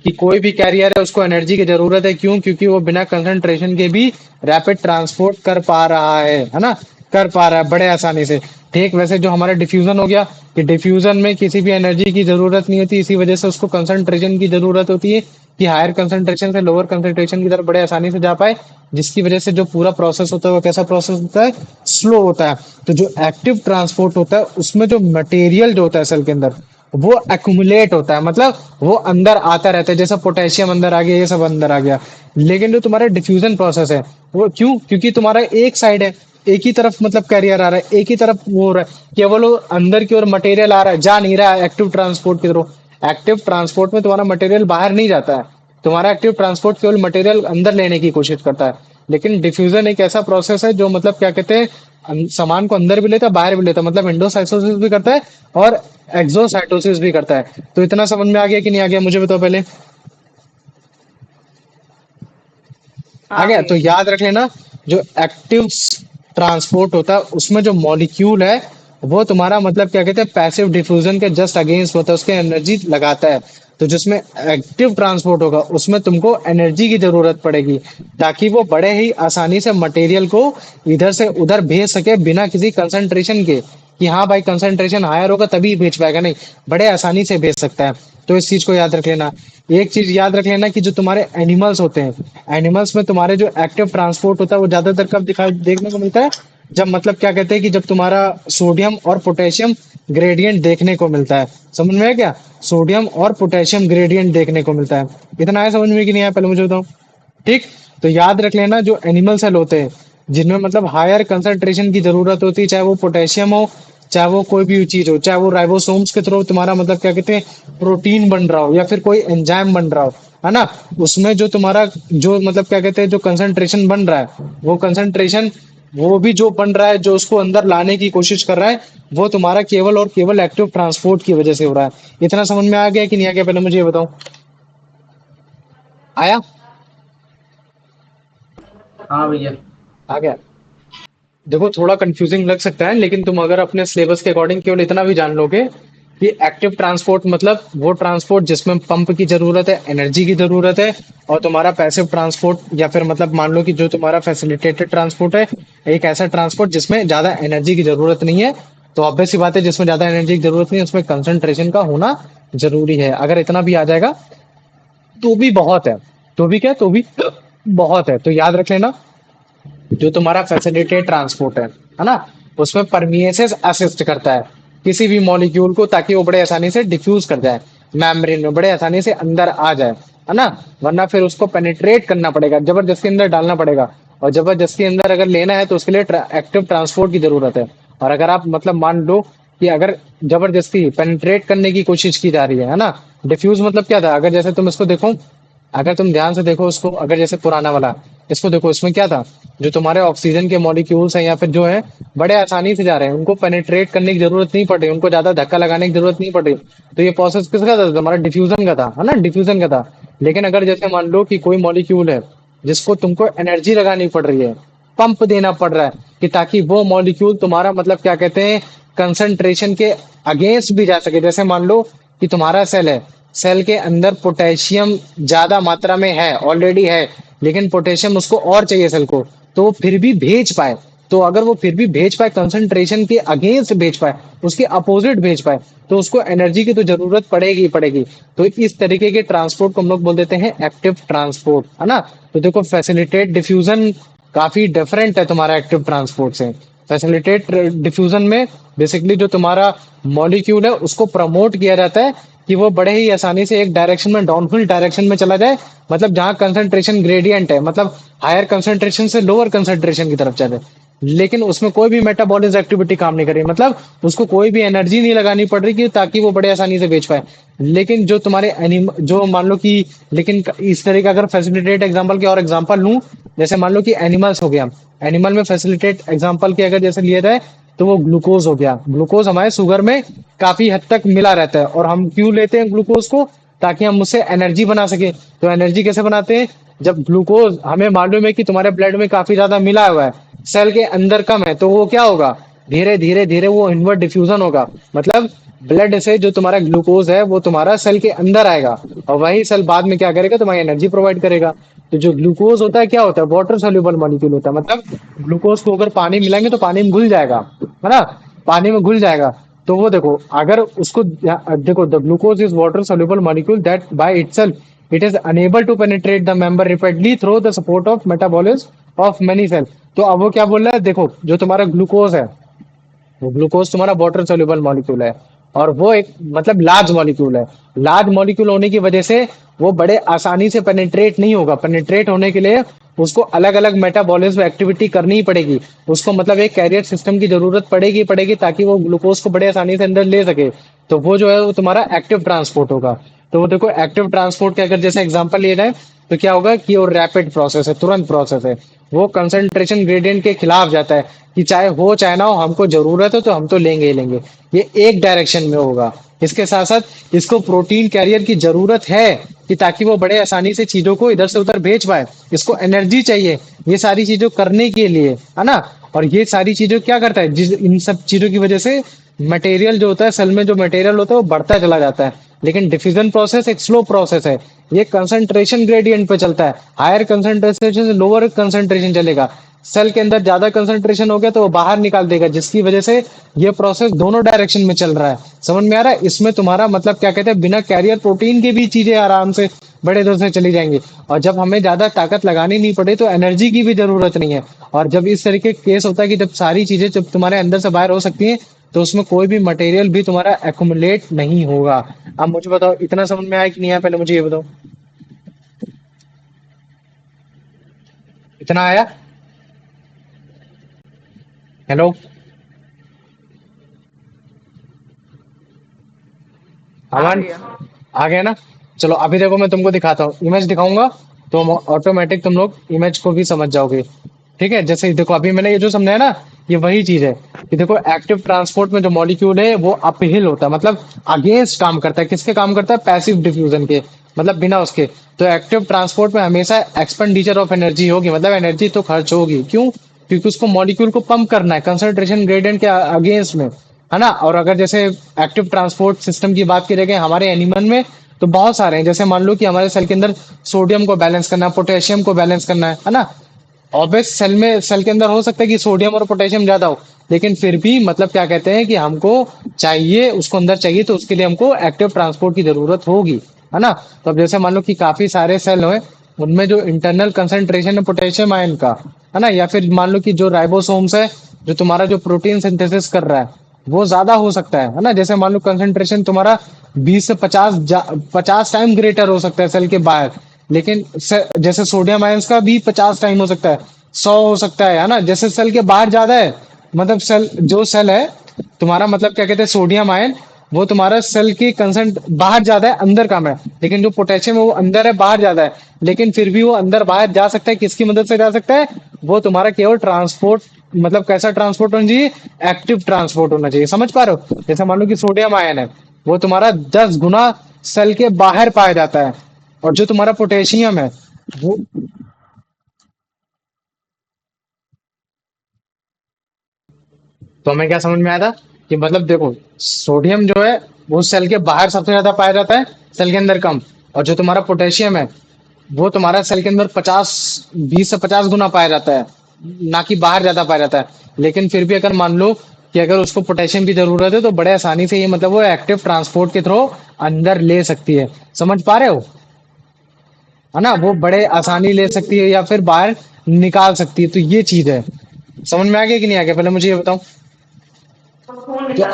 कि कोई भी कैरियर है उसको एनर्जी की जरूरत है। क्यों? क्योंकि वो बिना कंसंट्रेशन के भी रैपिड ट्रांसपोर्ट कर पा रहा है ना, कर पा रहा है बड़े आसानी से। ठीक वैसे जो हमारा डिफ्यूजन हो गया, कि डिफ्यूजन में किसी भी एनर्जी की जरूरत नहीं होती, इसी वजह से उसको कंसंट्रेशन की जरूरत होती है कि हायर कंसंट्रेशन से लोअर कंसंट्रेशन की तरफ बड़े आसानी से जा पाए, जिसकी वजह से जो पूरा प्रोसेस होता है वो कैसा प्रोसेस होता है, स्लो होता है। तो जो एक्टिव ट्रांसपोर्ट होता है उसमें जो मटेरियल जो होता है सेल के अंदर, वो एक्यूमुलेट होता है, मतलब वो अंदर आता रहता है। जैसा पोटेशियम अंदर आ गया, ये सब अंदर आ गया। लेकिन जो तुम्हारा डिफ्यूजन प्रोसेस है वो क्यों? क्योंकि तुम्हारा एक साइड है, एक ही तरफ मतलब कैरियर आ रहा है, एक ही तरफ वो हो रहा है, केवल वो अंदर की ओर मटेरियल आ रहा है, जा नहीं रहा है एक्टिव ट्रांसपोर्ट की तरफ। एक्टिव ट्रांसपोर्ट में तुम्हारा मटेरियल बाहर नहीं जाता है, तुम्हारा एक्टिव ट्रांसपोर्ट केवल मटेरियल अंदर लेने की कोशिश करता है। लेकिन डिफ्यूजन एक ऐसा प्रोसेस है जो मतलब क्या कहते हैं सामान को अंदर भी लेता है बाहर भी लेता है, मतलब इंडोसाइटोसिस भी करता है और एक्सोसाइटोसिस भी करता है। तो इतना समझ में आ गया कि नहीं आ गया, मुझे बताओ पहले। आ हाँ गया? तो भैया। याद रख लेना, जो एक्टिव ट्रांसपोर्ट होता है उसमें जो मॉलिक्यूल है वो तुम्हारा मतलब क्या कहते हैं पैसिव डिफ्यूजन के जस्ट अगेंस्ट होता है, उसके एनर्जी लगाता है। तो जिसमें एक्टिव ट्रांसपोर्ट होगा उसमें तुमको एनर्जी की जरूरत पड़ेगी, ताकि वो बड़े ही आसानी से मटेरियल को इधर से उधर भेज सके बिना किसी कंसंट्रेशन के, कि हाँ भाई कंसंट्रेशन हायर होगा तभी भेज पाएगा, नहीं, बड़े आसानी से भेज सकता है। तो इस चीज को याद रख लेना। एक चीज याद रख लेना कि जो तुम्हारे एनिमल्स होते हैं, एनिमल्स में तुम्हारे जो एक्टिव ट्रांसपोर्ट होता है वो ज्यादातर कब दिखाई देखने को मिलता है, जब मतलब क्या कहते हैं कि जब तुम्हारा सोडियम और पोटेशियम ग्रेडियंट देखने को मिलता है। समझ में है क्या? सोडियम और पोटेशियम ग्रेडियंट देखने को मिलता है। इतना है समझ में कि नहीं आया, पहले मुझे बताओ। ठीक। तो याद रख लेना, जो एनिमल सेल होते हैं जिनमें मतलब हायर कंसंट्रेशन की जरूरत होती है, चाहे वो पोटेशियम हो, चाहे वो कोई भी चीज हो, चाहे वो राइबोसोम्स के थ्रू तुम्हारा मतलब क्या कहते हैं प्रोटीन बन रहा हो या फिर कोई एंजाइम बन रहा हो, है ना, उसमें जो तुम्हारा जो मतलब क्या कहते हैं जो कंसंट्रेशन बन रहा है, वो कंसंट्रेशन वो भी जो बन रहा है, जो उसको अंदर लाने की कोशिश कर रहा है, वो तुम्हारा केवल और केवल एक्टिव ट्रांसपोर्ट की वजह से हो रहा है। इतना समझ में आ गया कि नहीं आ गया, पहले मुझे ये बताओ। आया? हाँ भैया। आ गया? देखो थोड़ा कंफ्यूजिंग लग सकता है, लेकिन तुम अगर अपने सिलेबस के अकॉर्डिंग केवल इतना भी जान लोगे कि एक्टिव ट्रांसपोर्ट मतलब वो ट्रांसपोर्ट जिसमें पंप की जरूरत है, एनर्जी की जरूरत है, और तुम्हारा पैसिव ट्रांसपोर्ट या फिर मतलब मान लो कि जो तुम्हारा फैसिलिटेटेड ट्रांसपोर्ट है, एक ऐसा ट्रांसपोर्ट जिसमें ज्यादा एनर्जी की जरूरत नहीं है। तो ऑब्वियस सी बात है, जिसमें ज्यादा एनर्जी की जरूरत नहीं है उसमें कंसंट्रेशन का होना जरूरी है। अगर इतना भी आ जाएगा तो भी बहुत है, तो भी क्या, तो भी बहुत है। तो याद रख लेना, जो तुम्हारा फैसिलिटेटेड ट्रांसपोर्ट है ना, उसमें परमिएसेस असिस्ट करता है किसी भी मॉलिक्यूल को, ताकि वो बड़े आसानी से डिफ्यूज कर जाए मेम्ब्रेन में, बड़े आसानी से अंदर आ जाए, है ना। वरना फिर उसको पेनिट्रेट करना पड़ेगा, जबरदस्ती अंदर डालना पड़ेगा, और जबरदस्ती अंदर अगर लेना है तो उसके लिए एक्टिव ट्रांसपोर्ट की जरूरत है। और अगर आप मतलब मान लो कि अगर जबरदस्ती पेनिट्रेट करने की कोशिश की जा रही है ना, डिफ्यूज मतलब क्या था, अगर जैसे तुम इसको देखो, अगर तुम ध्यान से देखो उसको, अगर जैसे पुराना वाला इसको देखो, इसमें क्या था, जो तुम्हारे ऑक्सीजन के मॉलिक्यूल्स हैं या फिर जो है बड़े आसानी से जा रहे हैं, उनको पेनिट्रेट करने की जरूरत नहीं पड़ रही, उनको ज्यादा धक्का लगाने की जरूरत नहीं पड़ रही। तो ये प्रोसेस किसका था, तुम्हारा डिफ्यूजन का था, है ना, डिफ्यूजन का था। लेकिन अगर जैसे मान लो कि कोई मॉलिक्यूल है जिसको तुमको एनर्जी लगानी पड़ रही है, पंप देना पड़ रहा है, कि ताकि वो मॉलिक्यूल तुम्हारा मतलब क्या कहते हैं कंसंट्रेशन के अगेंस्ट भी जा सके। जैसे मान लो कि तुम्हारा सेल है, सेल के अंदर पोटेशियम ज्यादा मात्रा में है, ऑलरेडी है, लेकिन पोटेशियम उसको और चाहिए सेल को, तो वो फिर भी भेज पाए, तो अगर वो फिर भी भेज पाए कंसंट्रेशन के अगेंस्ट भेज पाए, उसके अपोजिट भेज पाए, तो उसको एनर्जी की तो जरूरत पड़ेगी ही पड़ेगी। तो इस तरीके के ट्रांसपोर्ट को हम लोग बोल देते हैं एक्टिव ट्रांसपोर्ट, है ना। तो देखो फैसिलिटेट डिफ्यूजन काफी डिफरेंट है तुम्हारा एक्टिव ट्रांसपोर्ट से। फैसिलिटेट डिफ्यूजन में बेसिकली जो तुम्हारा मॉलिक्यूल है उसको प्रमोट किया जाता है कि वो बड़े ही आसानी से एक डायरेक्शन में डाउनहिल डायरेक्शन में चला जाए, मतलब जहां कंसंट्रेशन ग्रेडियंट है, मतलब हायर कंसंट्रेशन से लोअर कंसंट्रेशन की तरफ चले, लेकिन उसमें कोई भी मेटाबॉलिज्म एक्टिविटी काम नहीं कर रही, मतलब उसको कोई भी एनर्जी नहीं लगानी पड़ रही कि ताकि वो बड़े आसानी से बेच पाए। लेकिन जो तुम्हारे जो मान लो कि, लेकिन इस तरह का अगर फैसिलिटेट एग्जांपल के और एग्जांपल लूं, जैसे मान लो कि एनिमल्स हो गया, एनिमल में फैसिलिटेट एग्जांपल के अगर जैसे लिया जाए तो वो ग्लूकोज हो गया। ग्लूकोज हमारे शुगर में काफी हद तक मिला रहता है, और हम क्यों लेते हैं ग्लूकोज को, ताकि हम उससे एनर्जी बना सके। तो एनर्जी कैसे बनाते हैं, जब ग्लूकोज हमें मालूम है कि तुम्हारे ब्लड में काफी ज्यादा मिला हुआ है, सेल के अंदर कम है, तो वो क्या होगा, धीरे धीरे धीरे वो इनवर्ट डिफ्यूजन होगा, मतलब ब्लड से जो तुम्हारा ग्लूकोज है वो तुम्हारा सेल के अंदर आएगा, और वही सेल बाद में क्या करेगा, तुम्हारी एनर्जी प्रोवाइड करेगा। तो जो ग्लूकोज होता है क्या होता है, वाटर सोल्यूबल मॉलिक्यूल होता है, मतलब ग्लूकोज को अगर पानी मिलाएंगे तो पानी में घुल जाएगा, है ना, पानी में घुल जाएगा। तो वो देखो अगर उसको देखो, the glucose is water soluble molecule that by itself it is unable to penetrate the member repeatedly through the support of metabolism of many cell. तो अब वो क्या बोल रहा है, देखो जो तुम्हारा ग्लूकोज है, वो ग्लूकोज तुम्हारा वाटर सोल्यूबल मॉलिक्यूल है, और वो एक मतलब लार्ज मॉलिक्यूल है। लार्ज मॉलिक्यूल होने की वजह से वो बड़े आसानी से पेनिट्रेट नहीं होगा। पेनिट्रेट होने के लिए उसको अलग अलग मेटाबॉलिज्म एक्टिविटी करनी ही पड़ेगी, उसको मतलब एक कैरियर सिस्टम की जरूरत पड़ेगी पड़ेगी ताकि वो ग्लूकोज को बड़े आसानी से अंदर ले सके। तो वो जो है वो तुम्हारा एक्टिव ट्रांसपोर्ट होगा। तो वो देखो एक्टिव ट्रांसपोर्ट के अगर जैसे एग्जांपल लिए जाए तो क्या होगा कि वो रैपिड प्रोसेस है, तुरंत प्रोसेस है, वो कंसंट्रेशन ग्रेडियंट के खिलाफ जाता है कि चाहे हो चाहे ना हो, हमको जरूरत है तो हम तो लेंगे ही लेंगे। ये एक डायरेक्शन में होगा। इसके साथ साथ इसको प्रोटीन कैरियर की जरूरत है कि ताकि वो बड़े आसानी से चीजों को इधर से उधर भेज पाए। इसको एनर्जी चाहिए ये सारी चीजों करने के लिए, है ना। और ये सारी चीजें क्या करता है, जिस इन सब चीजों की वजह से मटेरियल जो होता है सेल में, जो मटेरियल होता है वो बढ़ता चला जाता है। लेकिन डिफ्यूजन प्रोसेस एक स्लो प्रोसेस है, ये कंसंट्रेशन ग्रेडियंट पे चलता है। हायर कंसंट्रेशन से लोअर कंसंट्रेशन चलेगा, सेल के अंदर ज्यादा कंसंट्रेशन हो गया तो वो बाहर निकाल देगा, जिसकी वजह से ये प्रोसेस दोनों डायरेक्शन में चल रहा है। समझ में आ रहा है, इसमें तुम्हारा मतलब क्या कहते हैं, बिना कैरियर प्रोटीन के भी चीजें आराम से बड़े दूर से चली जाएंगी, और जब हमें ज्यादा ताकत लगानी नहीं पड़े तो एनर्जी की भी जरूरत नहीं है। और जब इस तरीके केस होता है कि जब सारी चीजें जब तुम्हारे अंदर से बाहर हो सकती हैं, तो उसमें कोई भी मटेरियल भी तुम्हारा एक्युमुलेट नहीं होगा। अब मुझे बताओ इतना समझ में आया कि नहीं आया, पहले मुझे ये बताओ, इतना आया? हेलो, आ अमन, गया। आ गया ना। चलो अभी देखो मैं तुमको दिखाता हूँ, इमेज दिखाऊंगा तो ऑटोमेटिक तुम लोग इमेज को भी समझ जाओगे। ठीक है, जैसे देखो अभी मैंने ये जो समझाया ना, ये वही चीज है कि देखो एक्टिव ट्रांसपोर्ट में जो मॉलिक्यूल है वो अपहिल होता है, मतलब अगेंस्ट काम करता है। किसके काम करता है, पैसिव डिफ्यूजन के, मतलब बिना उसके। तो एक्टिव ट्रांसपोर्ट में हमेशा एक्सपेंडिचर ऑफ एनर्जी होगी, मतलब एनर्जी तो खर्च होगी। क्यों, क्योंकि उसको मॉलिक्यूल को पंप करना है कंसंट्रेशन ग्रेडियंट के अगेंस्ट में, है ना। और अगर जैसे एक्टिव ट्रांसपोर्ट सिस्टम की बात करें हमारे एनिमल में, तो बहुत सारे हैं। जैसे मान लो कि हमारे सेल के अंदर सोडियम को बैलेंस करना है, पोटेशियम को बैलेंस करना है ना। ऑब्वियस सेल में, सेल के अंदर हो सकता है कि सोडियम और पोटेशियम ज्यादा हो, लेकिन फिर भी मतलब क्या कहते हैं कि हमको चाहिए, उसको अंदर चाहिए, तो उसके लिए हमको एक्टिव ट्रांसपोर्ट की जरूरत होगी, है ना। तो अब जैसे मान लो कि काफी सारे सेल हैं, उनमें जो इंटरनल कंसंट्रेशन है पोटेशियम आयन का, है ना, या फिर मान लो कि जो राइबोसोम्स है, जो तुम्हारा जो प्रोटीन सिंथेसिस कर रहा है, वो ज्यादा हो सकता है ना। जैसे मान लो कंसंट्रेशन तुम्हारा 20 से 50 टाइम ग्रेटर हो सकता है सेल के बाहर, लेकिन जैसे सोडियम आयंस का भी 50 टाइम हो सकता है, 100 हो सकता है ना। जैसे सेल के बाहर ज्यादा है, मतलब सेल, जो सेल है तुम्हारा, मतलब क्या कहते हैं, सोडियम आयन, वो तुम्हारा सेल की कंसेंट बाहर ज्यादा है, अंदर कम है। लेकिन जो पोटेशियम है वो अंदर है, बाहर ज्यादा है, लेकिन फिर भी वो अंदर बाहर जा सकता है। किसकी मदद से जा सकता है, वो तुम्हारा केवल ट्रांसपोर्ट, मतलब कैसा ट्रांसपोर्ट होना चाहिए, एक्टिव ट्रांसपोर्ट होना चाहिए। समझ पा रहे हो, जैसे मान लो कि सोडियम आयन है, वो तुम्हारा 10 गुना सेल के बाहर पाया जाता है, और जो तुम्हारा पोटेशियम है वो, तो हमें क्या समझ में आया था कि मतलब देखो, सोडियम जो है वो सेल के बाहर सबसे ज्यादा पाया जाता है, सेल के अंदर कम। और जो तुम्हारा पोटेशियम है वो तुम्हारा सेल के अंदर 20 से 50 गुना पाया जाता है। ना कि बाहर ज्यादा पाया जाता है। लेकिन फिर भी अगर मान लो कि अगर उसको पोटेशियम की जरूरत है तो बड़े आसानी से ये मतलब वो एक्टिव ट्रांसपोर्ट के थ्रू अंदर ले सकती है। समझ पा रहे हो? है ना, वो बड़े आसानी ले सकती है या फिर बाहर निकाल सकती है, तो ये चीज है। समझ में आ गया कि नहीं आ गया, पहले मुझे ये बताओ। तो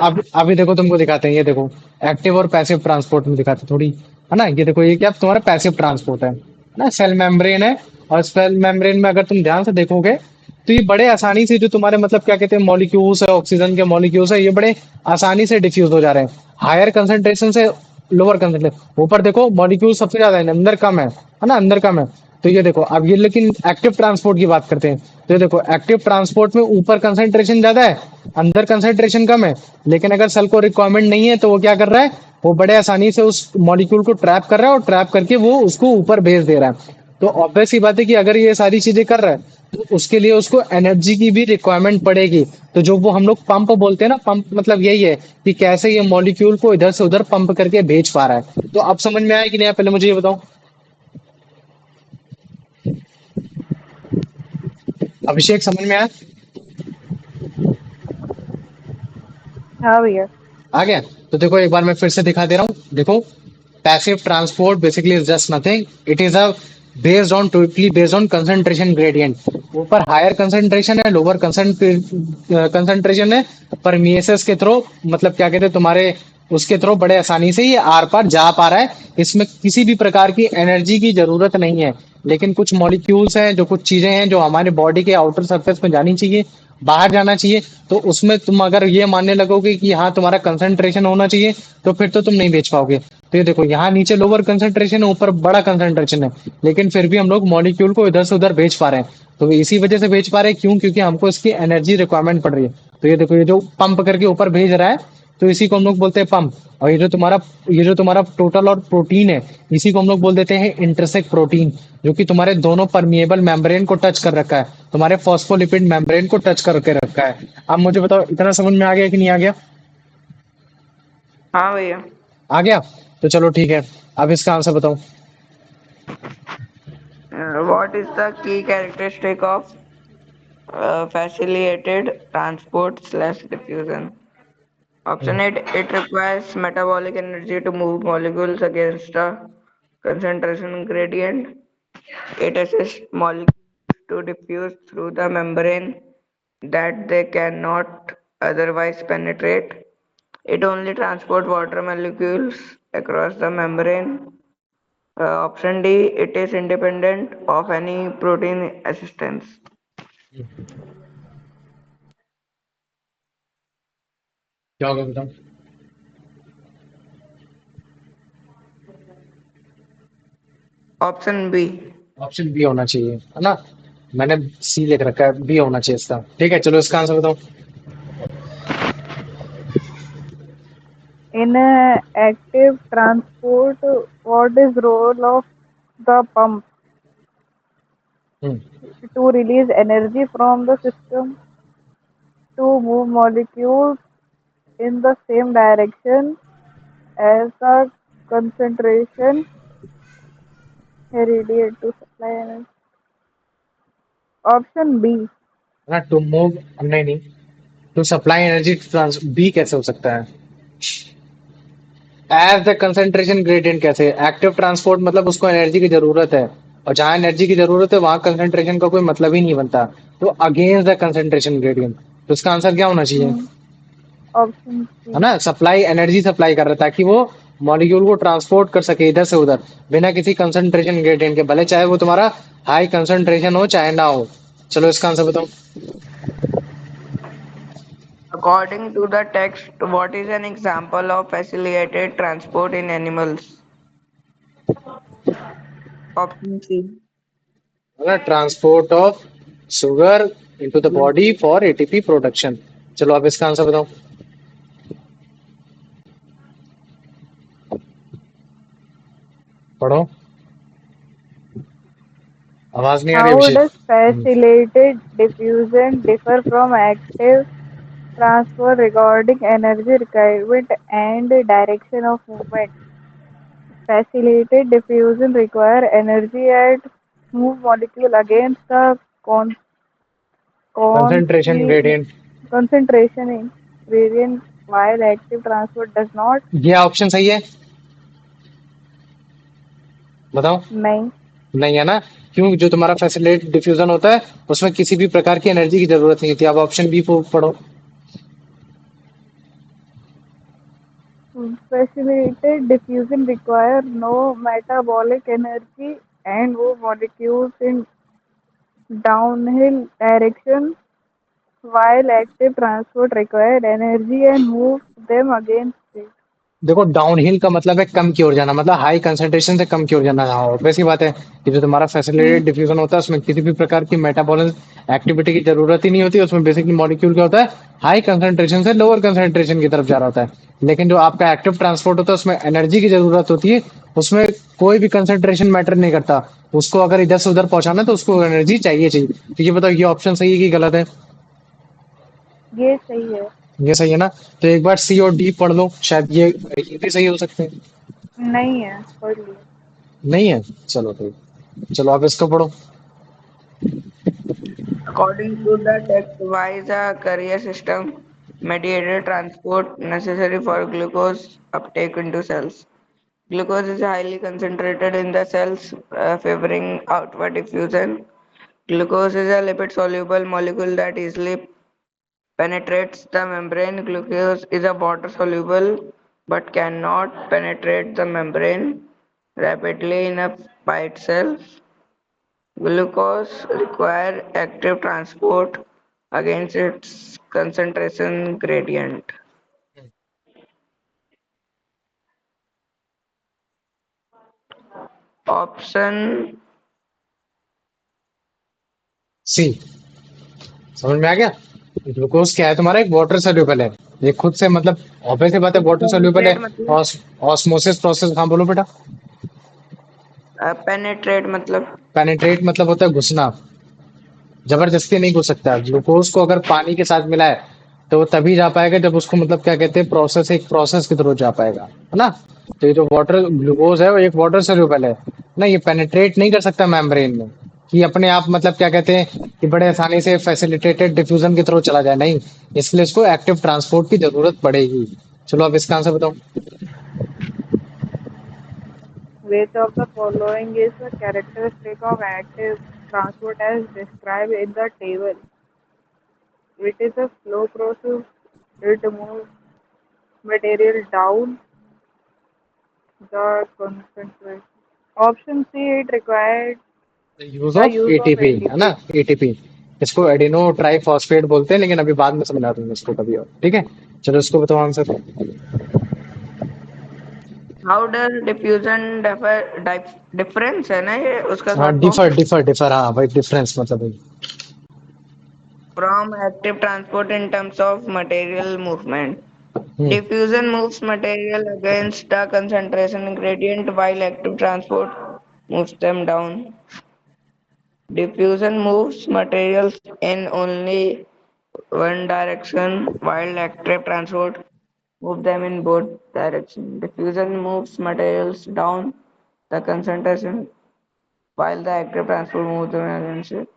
अब अभी देखो तुमको दिखाते हैं, ये देखो एक्टिव और पैसिव ट्रांसपोर्ट में दिखाते हैं थोड़ी, है ना। ये देखो ये क्या तुम्हारा पैसिव ट्रांसपोर्ट है ना, सेल मेम्ब्रेन है। और सेल मेम्ब्रेन में अगर तुम ध्यान से देखोगे तो ये बड़े आसानी से जो तुम्हारे मतलब क्या कहते हैं मॉलिक्यूल्स है, ऑक्सीजन के मॉलिक्यूल्स है, ये बड़े आसानी से डिफ्यूज हो जा रहे हैं हायर कंसेंट्रेशन से लोअर कंसेंट्रेशन। ऊपर देखो मॉलिक्यूल सबसे ज्यादा है, अंदर कम है ना, अंदर कम है। तो ये देखो अब ये लेकिन एक्टिव ट्रांसपोर्ट की बात करते हैं, तो ये देखो एक्टिव ट्रांसपोर्ट में ऊपर कंसेंट्रेशन ज्यादा है, अंदर कंसेंट्रेशन कम है। लेकिन अगर सेल को रिक्वायरमेंट नहीं है तो वो क्या कर रहा है, वो बड़े आसानी से उस मॉलिक्यूल को ट्रैप कर रहा है और ट्रैप करके वो उसको ऊपर भेज दे रहा है। तो ऑब्वियस सी बात है कि अगर ये सारी चीजें कर रहा है तो उसके लिए उसको एनर्जी की भी रिक्वायरमेंट पड़ेगी। तो जो वो हम लोग पंप बोलते हैं ना, पंप मतलब यही है कि कैसे ये मॉलिक्यूल को इधर से उधर पंप करके भेज पा रहा है। तो अब समझ में आया कि नहीं आया, पहले मुझे ये बताओ। अभिषेक समझ में आया? हाँ भैया। आ गया? तो देखो एक बार मैं फिर से दिखा दे रहा हूँ, देखो passive transport basically is just nothing, it is a based on totally based on concentration gradient. ऊपर हायर कंसंट्रेशन है, लोअर कंसंट्रेशन है, पर मीएसएस के थ्रू मतलब क्या कहते हैं तुम्हारे उसके थ्रू बड़े आसानी से ये आर पार जा पा रहा है। इसमें किसी भी प्रकार की एनर्जी की जरूरत नहीं है। लेकिन कुछ मॉलिक्यूल्स हैं, जो कुछ चीजें हैं जो हमारे बॉडी के आउटर सरफेस में जानी चाहिए, बाहर जाना चाहिए, तो उसमें तुम अगर ये मानने लगोगे कि हाँ तुम्हारा कंसंट्रेशन होना चाहिए तो फिर तो तुम नहीं बेच पाओगे। तो ये देखो यहाँ नीचे लोअर कंसंट्रेशन है, ऊपर बड़ा कंसंट्रेशन है, लेकिन फिर भी हम लोग मॉलिक्यूल को इधर से उधर बेच पा रहे हैं। तो इसी वजह से बेच पा रहे हैं, क्यों? क्योंकि हमको इसकी एनर्जी रिक्वायरमेंट पड़ रही है। तो ये देखो ये जो पंप करके ऊपर भेज रहा है तो इसी को हम लोग बोलते हैं पंप। और ये जो तुम्हारा टोटल और प्रोटीन है, इसी को हम लोग बोल देते हैं इंटरसेक प्रोटीन, जो कि तुम्हारे दोनों परमिएबल मेम्ब्रेन को टच कर रखा है, तुम्हारे फॉस्फोलिपिड मेम्ब्रेन को टच करके रखा है। अब मुझे बताओ इतना समझ में आ गया कि नहीं आ गया? हाँ भैया। आ गया? तो चलो ठीक है, अब इसका आंसर बताओ। What is the key characteristic of facilitated transport slash diffusion? Option hmm, A, it requires metabolic energy to move molecules against a concentration gradient. It assists molecules to diffuse through the membrane that they cannot otherwise penetrate. It only transports water molecules across the membrane. Option D, it is independent of any protein assistance. क्या होगा बताओ? Option B. Option B होना चाहिए, है ना। मैंने सी लिख रखा है, बी होना चाहिए इसका। ठीक है, चलो इसका आंसर बताओ। In active transport, what is role of the pump? Hmm, To release energy from the system, to move molecules in the same direction as the concentration required to supply energy. Option B. है ना, to move, नहीं नहीं, to supply energy trans, B कैसे हो सकता है? As the concentration gradient कैसे? Active transport मतलब उसको एनर्जी की जरूरत है, और जहां एनर्जी की जरूरत है वहां कंसंट्रेशन का कोई मतलब ही नहीं बनता। तो अगेंस्ट द कंसंट्रेशन ग्रेडियंट, तो इसका आंसर क्या होना चाहिए? Hmm. Option है C. ना, सप्लाई एनर्जी सप्लाई कर रहा है ताकि वो मॉलिक्यूल को ट्रांसपोर्ट कर सके इधर से उधर बिना किसी कंसंट्रेशन ग्रेडियंट के, भले चाहे वो तुम्हारा हाई कंसंट्रेशन हो चाहे ना हो। चलो इसका आंसर बताओ। According to the text, what is an example of facilitated transport in animals? Option C. है ना, transport of sugar into the body for ATP production. चलो अब इसका आंसर बताओ। पढ़ो, आवाज नहीं आ रही How Abhishek. does facilitated diffusion differ from active transport regarding energy requirement and direction of movement? Facilitated diffusion require energy and move molecule against the concentration gradient. concentration in gradient while active transport does not. ये option सही है, बताओ। नहीं। नहीं है ना? क्यों? जो तुम्हारा फैसिलिटेट डिफ्यूजन होता है उसमें किसी भी प्रकार की एनर्जी की जरूरत नहीं होती। अब ऑप्शन बी को पढ़ो। Facilitated diffusion require no metabolic energy and move molecules in downhill direction, while active transport required energy and moves them against it. देखो, डाउनहिल का मतलब है कम की ओर जाना, मतलब हाई कंसंट्रेशन से कम की ओर जाना। हाँ, वैसी बात है कि जो तुम्हारा हम्म, फैसिलिटेटेड डिफ्यूजन होता है उसमें किसी भी प्रकार की मेटाबॉलिक एक्टिविटी की जरूरत ही नहीं होती। उसमें बेसिकली मॉलिक्यूल क्या होता है, हाई कंसंट्रेशन से लोअर कंसंट्रेशन की तरफ जा रहा होता है। लेकिन जो आपका एक्टिव ट्रांसपोर्ट होता है उसमें एनर्जी की जरूरत होती है। उसमें कोई भी कंसंट्रेशन मैटर नहीं करता। उसको अगर इधर से उधर पहुंचाना है तो उसको एनर्जी चाहिए चाहिए। तो ये बताओ, ये ऑप्शन सही है कि गलत है? ये सही है। ये सही है ना? तो एक बार सी और डी पढ़ लो, शायद ये भी सही हो सकते हैं। नहीं है, पढ़ लिया। नहीं है? चलो ठीक, चलो आप इसको पढ़ो। According to the text, Y is a carrier system mediated transport necessary for glucose uptake into cells. Glucose is highly concentrated in the cells, favoring outward diffusion. Glucose is a lipid soluble molecule that easily penetrates the membrane. Glucose is a water soluble but cannot penetrate the membrane rapidly enough by itself. Glucose requires active transport against its concentration gradient. Option सी। समझ में आ गया? Glucose क्या है तुम्हारा, एक water soluble है। ये खुद से मतलब ऑब्वियस सी बात है, वाटर सोल्यूबल है। penetrate मतलब ऑस्मोसिस प्रोसेस, हाँ बोलो बेटा। penetrate मतलब पेनिट्रेट मतलब होता है घुसना। जबरदस्ती नहीं घुस सकता। ग्लूकोज को अगर पानी के साथ मिलाए तो वो तभी जा पाएगा जब उसको मतलब क्या कहते हैं, प्रोसेस, एक प्रोसेस के थ्रू जा पाएगा, है ना? तो ये जो वाटर ग्लूकोज है वो एक वाटर सोल्यूबल है ना। ये पेनिट्रेट नहीं कर सकता मेम्ब्रेन में कि अपने आप मतलब क्या कहते हैं कि बड़े आसानी से फैसिलिटेटेड डिफ्यूजन के थ्रू चला जाए, नहीं। इसलिए इसको एक्टिव ट्रांसपोर्ट की जरूरत पड़ेगी। चलो अब इसका आंसर बताओ। Which of the following is the characteristic of active transport as described in the table? It is a slow process. It moves material down the concentration. Option C, it required use the of use of ATP, है ना? ATP. ATP. इसको adeno triphosphate बोलते हैं, लेकिन अभी बाद में समझा दूंगा इसको कभी और, ठीक है? चलो इसको बताओ answer. how does diffusion difference है ना ये उसका हाँ, short form differ differ differ, हाँ भाई, डिफरेंस मतलब भाई। from active transport in terms of material movement. Hmm. Diffusion moves material against the concentration gradient while active transport moves them down. Diffusion moves materials in only one direction while active transport moves them in both directions. Diffusion moves materials down the concentration while the active transport moves them against it.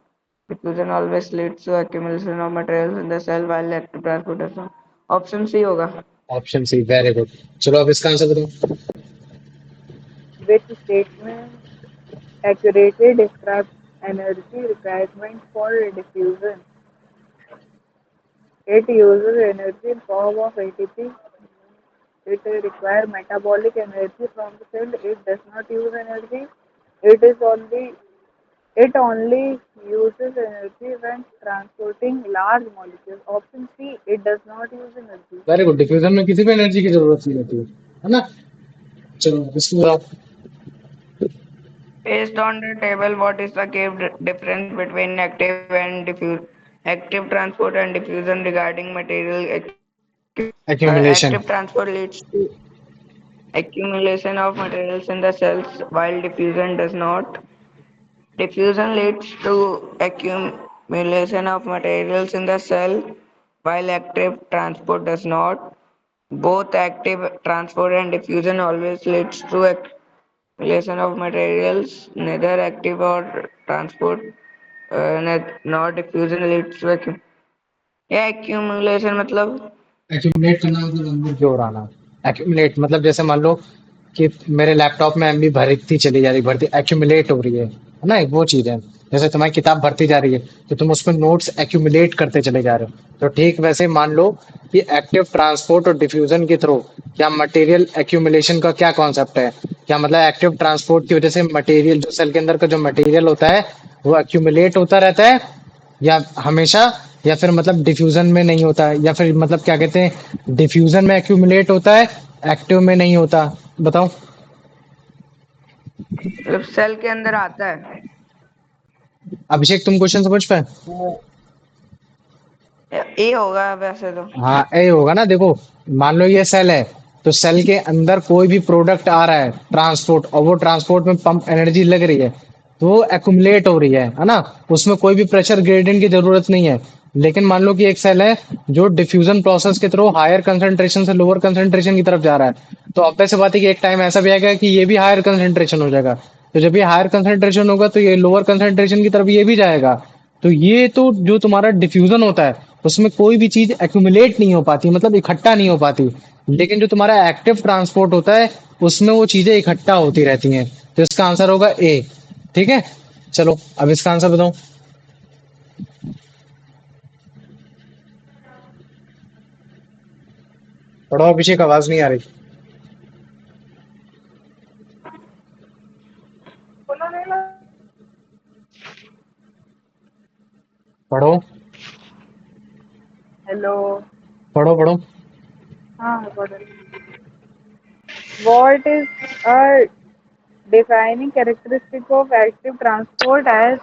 Diffusion always leads to accumulation of materials in the cell while active transport does not. Option C होगा. Option C, very good. चलो अब इसका answer बताओ। Which statement accurately describes energy requirement for diffusion? It uses energy in form of ATP. It requires metabolic energy from the cell. It does not use energy. It is only it only uses energy when transporting large molecules. Option C, it does not use energy. Very good. Diffusion में किसी भी energy की जरूरत नहीं होती है ना? चलो इसको बताओ। Based on the table, what is the key difference between active and diffuse, active transport and diffusion regarding material accumulation. active transport leads to accumulation of materials in the cells while diffusion does not. Diffusion leads to accumulation of materials in the cell while active transport does not. Both active transport and diffusion always leads to accumulation of materials. Neither active or transport not diffusion leads to accumulation मतलब accumulate करना मतलब अंदर की ओर आना। Accumulate मतलब जैसे मान लो कि मेरे लैपटॉप में एमबी भरती चली जा रही, भरती एक्यूमुलेट हो रही है ना, एक वो चीज है। जैसे तुम्हारी किताब भरती जा रही है तो तुम उसमें नोट्स एक्यूमुलेट करते चले जा रहे हो, तो ठीक वैसे मान लो कि एक्टिव ट्रांसपोर्ट और डिफ्यूजन के थ्रू क्या मटेरियल एक्यूमुलेशन का क्या कॉन्सेप्ट है, क्या मतलब एक्टिव ट्रांसपोर्ट की वजह से मटेरियल जो सेल के अंदर का जो मटेरियल होता है वो एक्यूमुलेट होता रहता है या हमेशा, या फिर मतलब डिफ्यूजन में नहीं होता है, या फिर मतलब क्या कहते हैं डिफ्यूजन में एक्यूमुलेट होता है, एक्टिव में नहीं होता। बताओ। मतलब सेल के अंदर आता है। अभिषेक तुम क्वेश्चन समझ पाए? ए होगा वैसे तो। हाँ ए होगा ना। देखो मान लो ये सेल है, तो सेल के अंदर कोई भी प्रोडक्ट आ रहा है ट्रांसपोर्ट, और वो ट्रांसपोर्ट में पंप एनर्जी लग रही है, तो वो एक्युमुलेट हो रही है ना। उसमें कोई भी प्रेशर ग्रेडियंट की जरूरत नहीं है। लेकिन मान लो कि एक सेल है जो डिफ्यूजन प्रोसेस के थ्रू हायर कंसंट्रेशन से लोअर कंसंट्रेशन की तरफ जा रहा है, तो ऑब्वियस सी बात है कि एक टाइम ऐसा भी आएगा कि ये भी हायर कंसंट्रेशन हो जाएगा। तो जब ये हायर कंसंट्रेशन होगा तो ये लोअर कंसंट्रेशन की तरफ ये भी जाएगा। तो ये तो जो तुम्हारा डिफ्यूजन होता है उसमें कोई भी चीज एक्यूमुलेट नहीं हो पाती, मतलब इकट्ठा नहीं हो पाती। लेकिन जो तुम्हारा एक्टिव ट्रांसपोर्ट होता है उसमें वो चीजें इकट्ठा होती रहती हैं। तो इसका आंसर होगा ए। ठीक है, चलो अब इसका आंसर बताओ। पढ़ो अभिषेक, आवाज नहीं आ रही। पढ़ो हेलो। पढ़ो पढ़ो। हाँ बदल। What is a defining characteristic of active transport as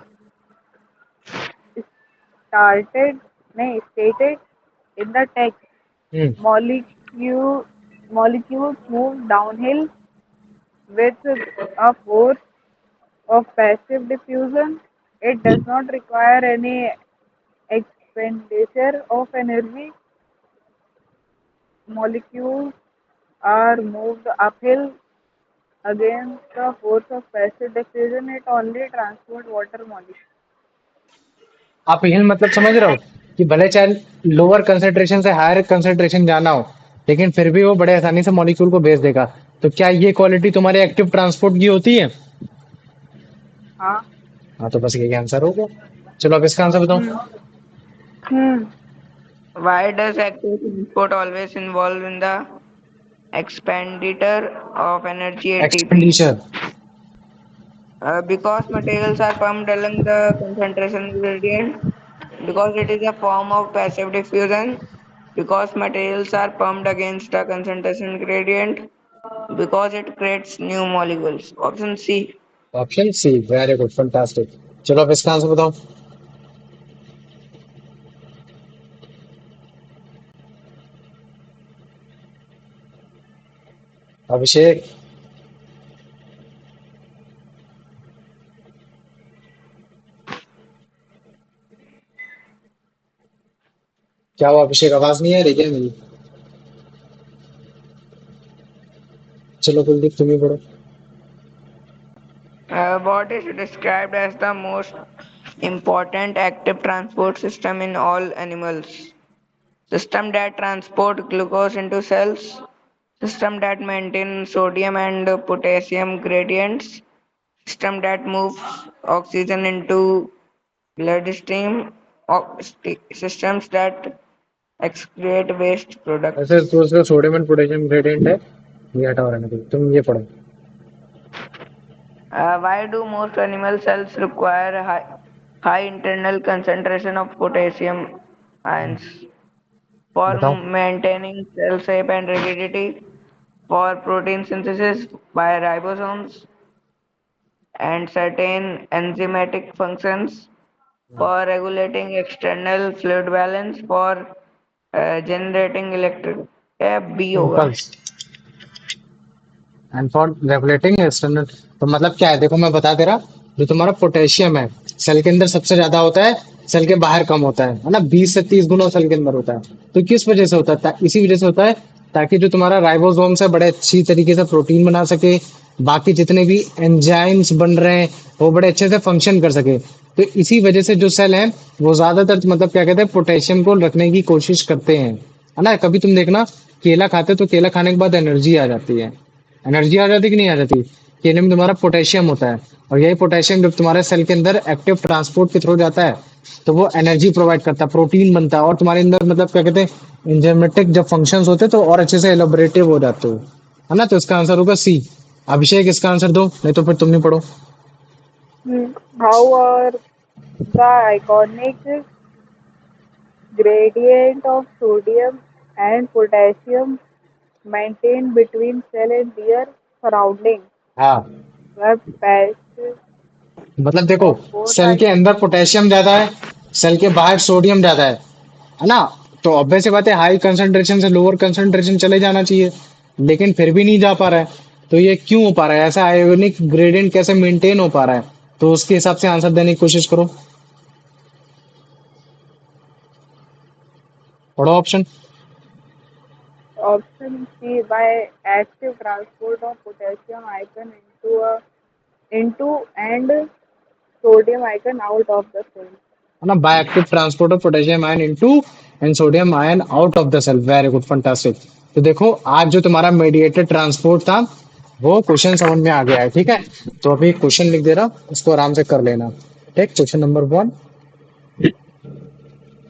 started नहीं stated in the text? Hmm. Molecule, molecules move downhill with a force of passive diffusion. It does not require any expenditure of energy. Molecules are moved uphill against the force of passive diffusion. It only transport water molecules. आप हिल मतलब समझ रहे हो कि भले चाहे lower concentration से higher concentration जाना हो, लेकिन फिर भी वो बड़े आसानी से मॉलिक्यूल को भेज देगा। तो क्या ये क्वालिटी तुम्हारे एक्टिव ट्रांसपोर्ट की होती है? हाँ। हाँ, तो बस यही आंसर होगा। चलो अब इसका आंसर बताओ। हम्म। Why does active transport always involve in the expenditure of energy ATP? Expenditure. Because materials are pumped along the concentration gradient, because it is a form of passive diffusion, because materials are pumped against the concentration gradient, because it creates new molecules. Option C. Option C, very good, fantastic. चलो अब इसका answer बताओ। अभिषेक, क्या हुआ अभिषेक, आवाज नहीं आ रही क्या मेरी? चलो कुलदीप तुम ही पढ़ो। What is described as the most important active transport system in all animals? System that transport glucose into cells, system that maintain sodium and potassium gradients, system that moves oxygen into bloodstream, systems that excrete waste ऐसे products. तो उसका sodium and potassium gradient है। ये हटा रहने दो, तुम ये पढ़ो। Why do most animal cells require high internal concentration of potassium ions? For बताओ। maintaining cell shape and rigidity, for protein synthesis by ribosomes and certain enzymatic functions, for regulating external fluid balance, for generating electric. B होगा। Impulse and for regulating external. तो मतलब क्या है, देखो मैं बता दे रहा। जो तुम्हारा पोटेशियम है सेल के अंदर सबसे ज्यादा होता है, सेल के बाहर कम होता है ना, 20 से 30 गुना सेल के अंदर होता है। तो किस वजह से होता है? इसी वजह से होता है ताकि जो तुम्हारा राइबोसोम है बड़े अच्छी तरीके से प्रोटीन बना सके, बाकी जितने भी एंजाइम्स बन रहे हैं वो बड़े अच्छे से फंक्शन कर सके। तो इसी वजह से जो सेल है वो ज्यादातर मतलब क्या कहते हैं पोटेशियम को रखने की कोशिश करते हैं, है ना। कभी तुम देखना केला खाते तो केला खाने के बाद एनर्जी आ जाती है, एनर्जी आ जाती कि नहीं आ जाती। केले में तुम्हारा पोटेशियम होता है, और यही पोटेशियम जब तुम्हारे सेल के अंदर एक्टिव ट्रांसपोर्ट के थ्रू जाता है तो वो एनर्जी प्रोवाइड करता है, प्रोटीन बनता है, और तुम्हारे अंदर मतलब क्या कहते हैं एंजाइमेटिक जब फंक्शंस होते हैं तो और अच्छे से एलोबरेटिव हो जाते हो, है ना। तो इसका आंसर होगा सी। अभिषेक इसका आंसर दो, नहीं तो फिर तुम नहीं पढ़ो। How are the iconic gradient of sodium and potassium maintained between cell and their surrounding? हाँ, The passive मतलब देखो of both सेल are के अंदर पोटेशियम ज्यादा है, सेल के बाहर सोडियम ज्यादा है ना। तो ऑब्वियस सी बात है हाई कंसंट्रेशन से लोअर कंसंट्रेशन चले जाना चाहिए, लेकिन फिर भी नहीं जा पा रहा है। तो ये क्यों हो पा रहा है ऐसा, आयोनिक ग्रेडियंट कैसे मेंटेन हो पा रहा है, तो उसके हिसाब से आंसर देने की कोशिश करो। पढ़ो option. option C by active transport of potassium ion into and sodium ion out of the cell. है ना, by active transport of potassium ion into and sodium ion out of the cell. Very good, fantastic. तो देखो आज जो तुम्हारा mediated transport था वो question समझ में आ गया है, ठीक है। तो अभी क्वेश्चन लिख दे रहा हूं, उसको आराम से कर लेना। ठीक, question number 1,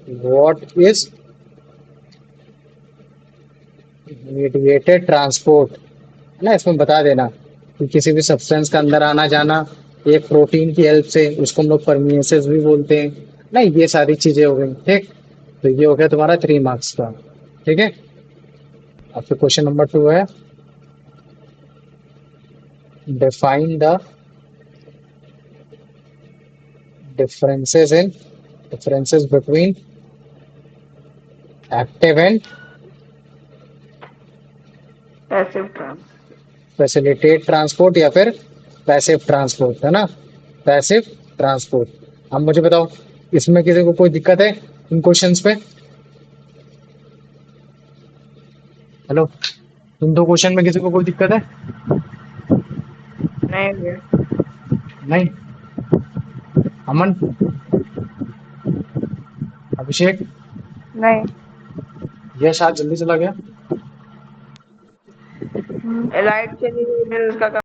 what is mediated transport, है ना। इसमें बता देना कि किसी भी सब्सटेंस का अंदर आना जाना एक प्रोटीन की हेल्प से, उसको हम लोग परमियसेस भी बोलते हैं ना। ये सारी चीजें हो गई, ठीक। तो ये हो गया तुम्हारा 3 मार्क्स का, ठीक है। अब फिर क्वेश्चन नंबर 2 है, define the differences in differences between active and passive trans facilitate transport या फिर पैसिव ट्रांसपोर्ट, है ना। Passive transport. अब मुझे बताओ इसमें किसी को कोई दिक्कत है इन क्वेश्चंस पे। हेलो, इन 2 क्वेश्चन में किसी को कोई दिक्कत है? नहीं भैया। नहीं। अमन, अभिषेक, नहीं। यश आज जल्दी चला गया। लाइट चली गई फिर उसका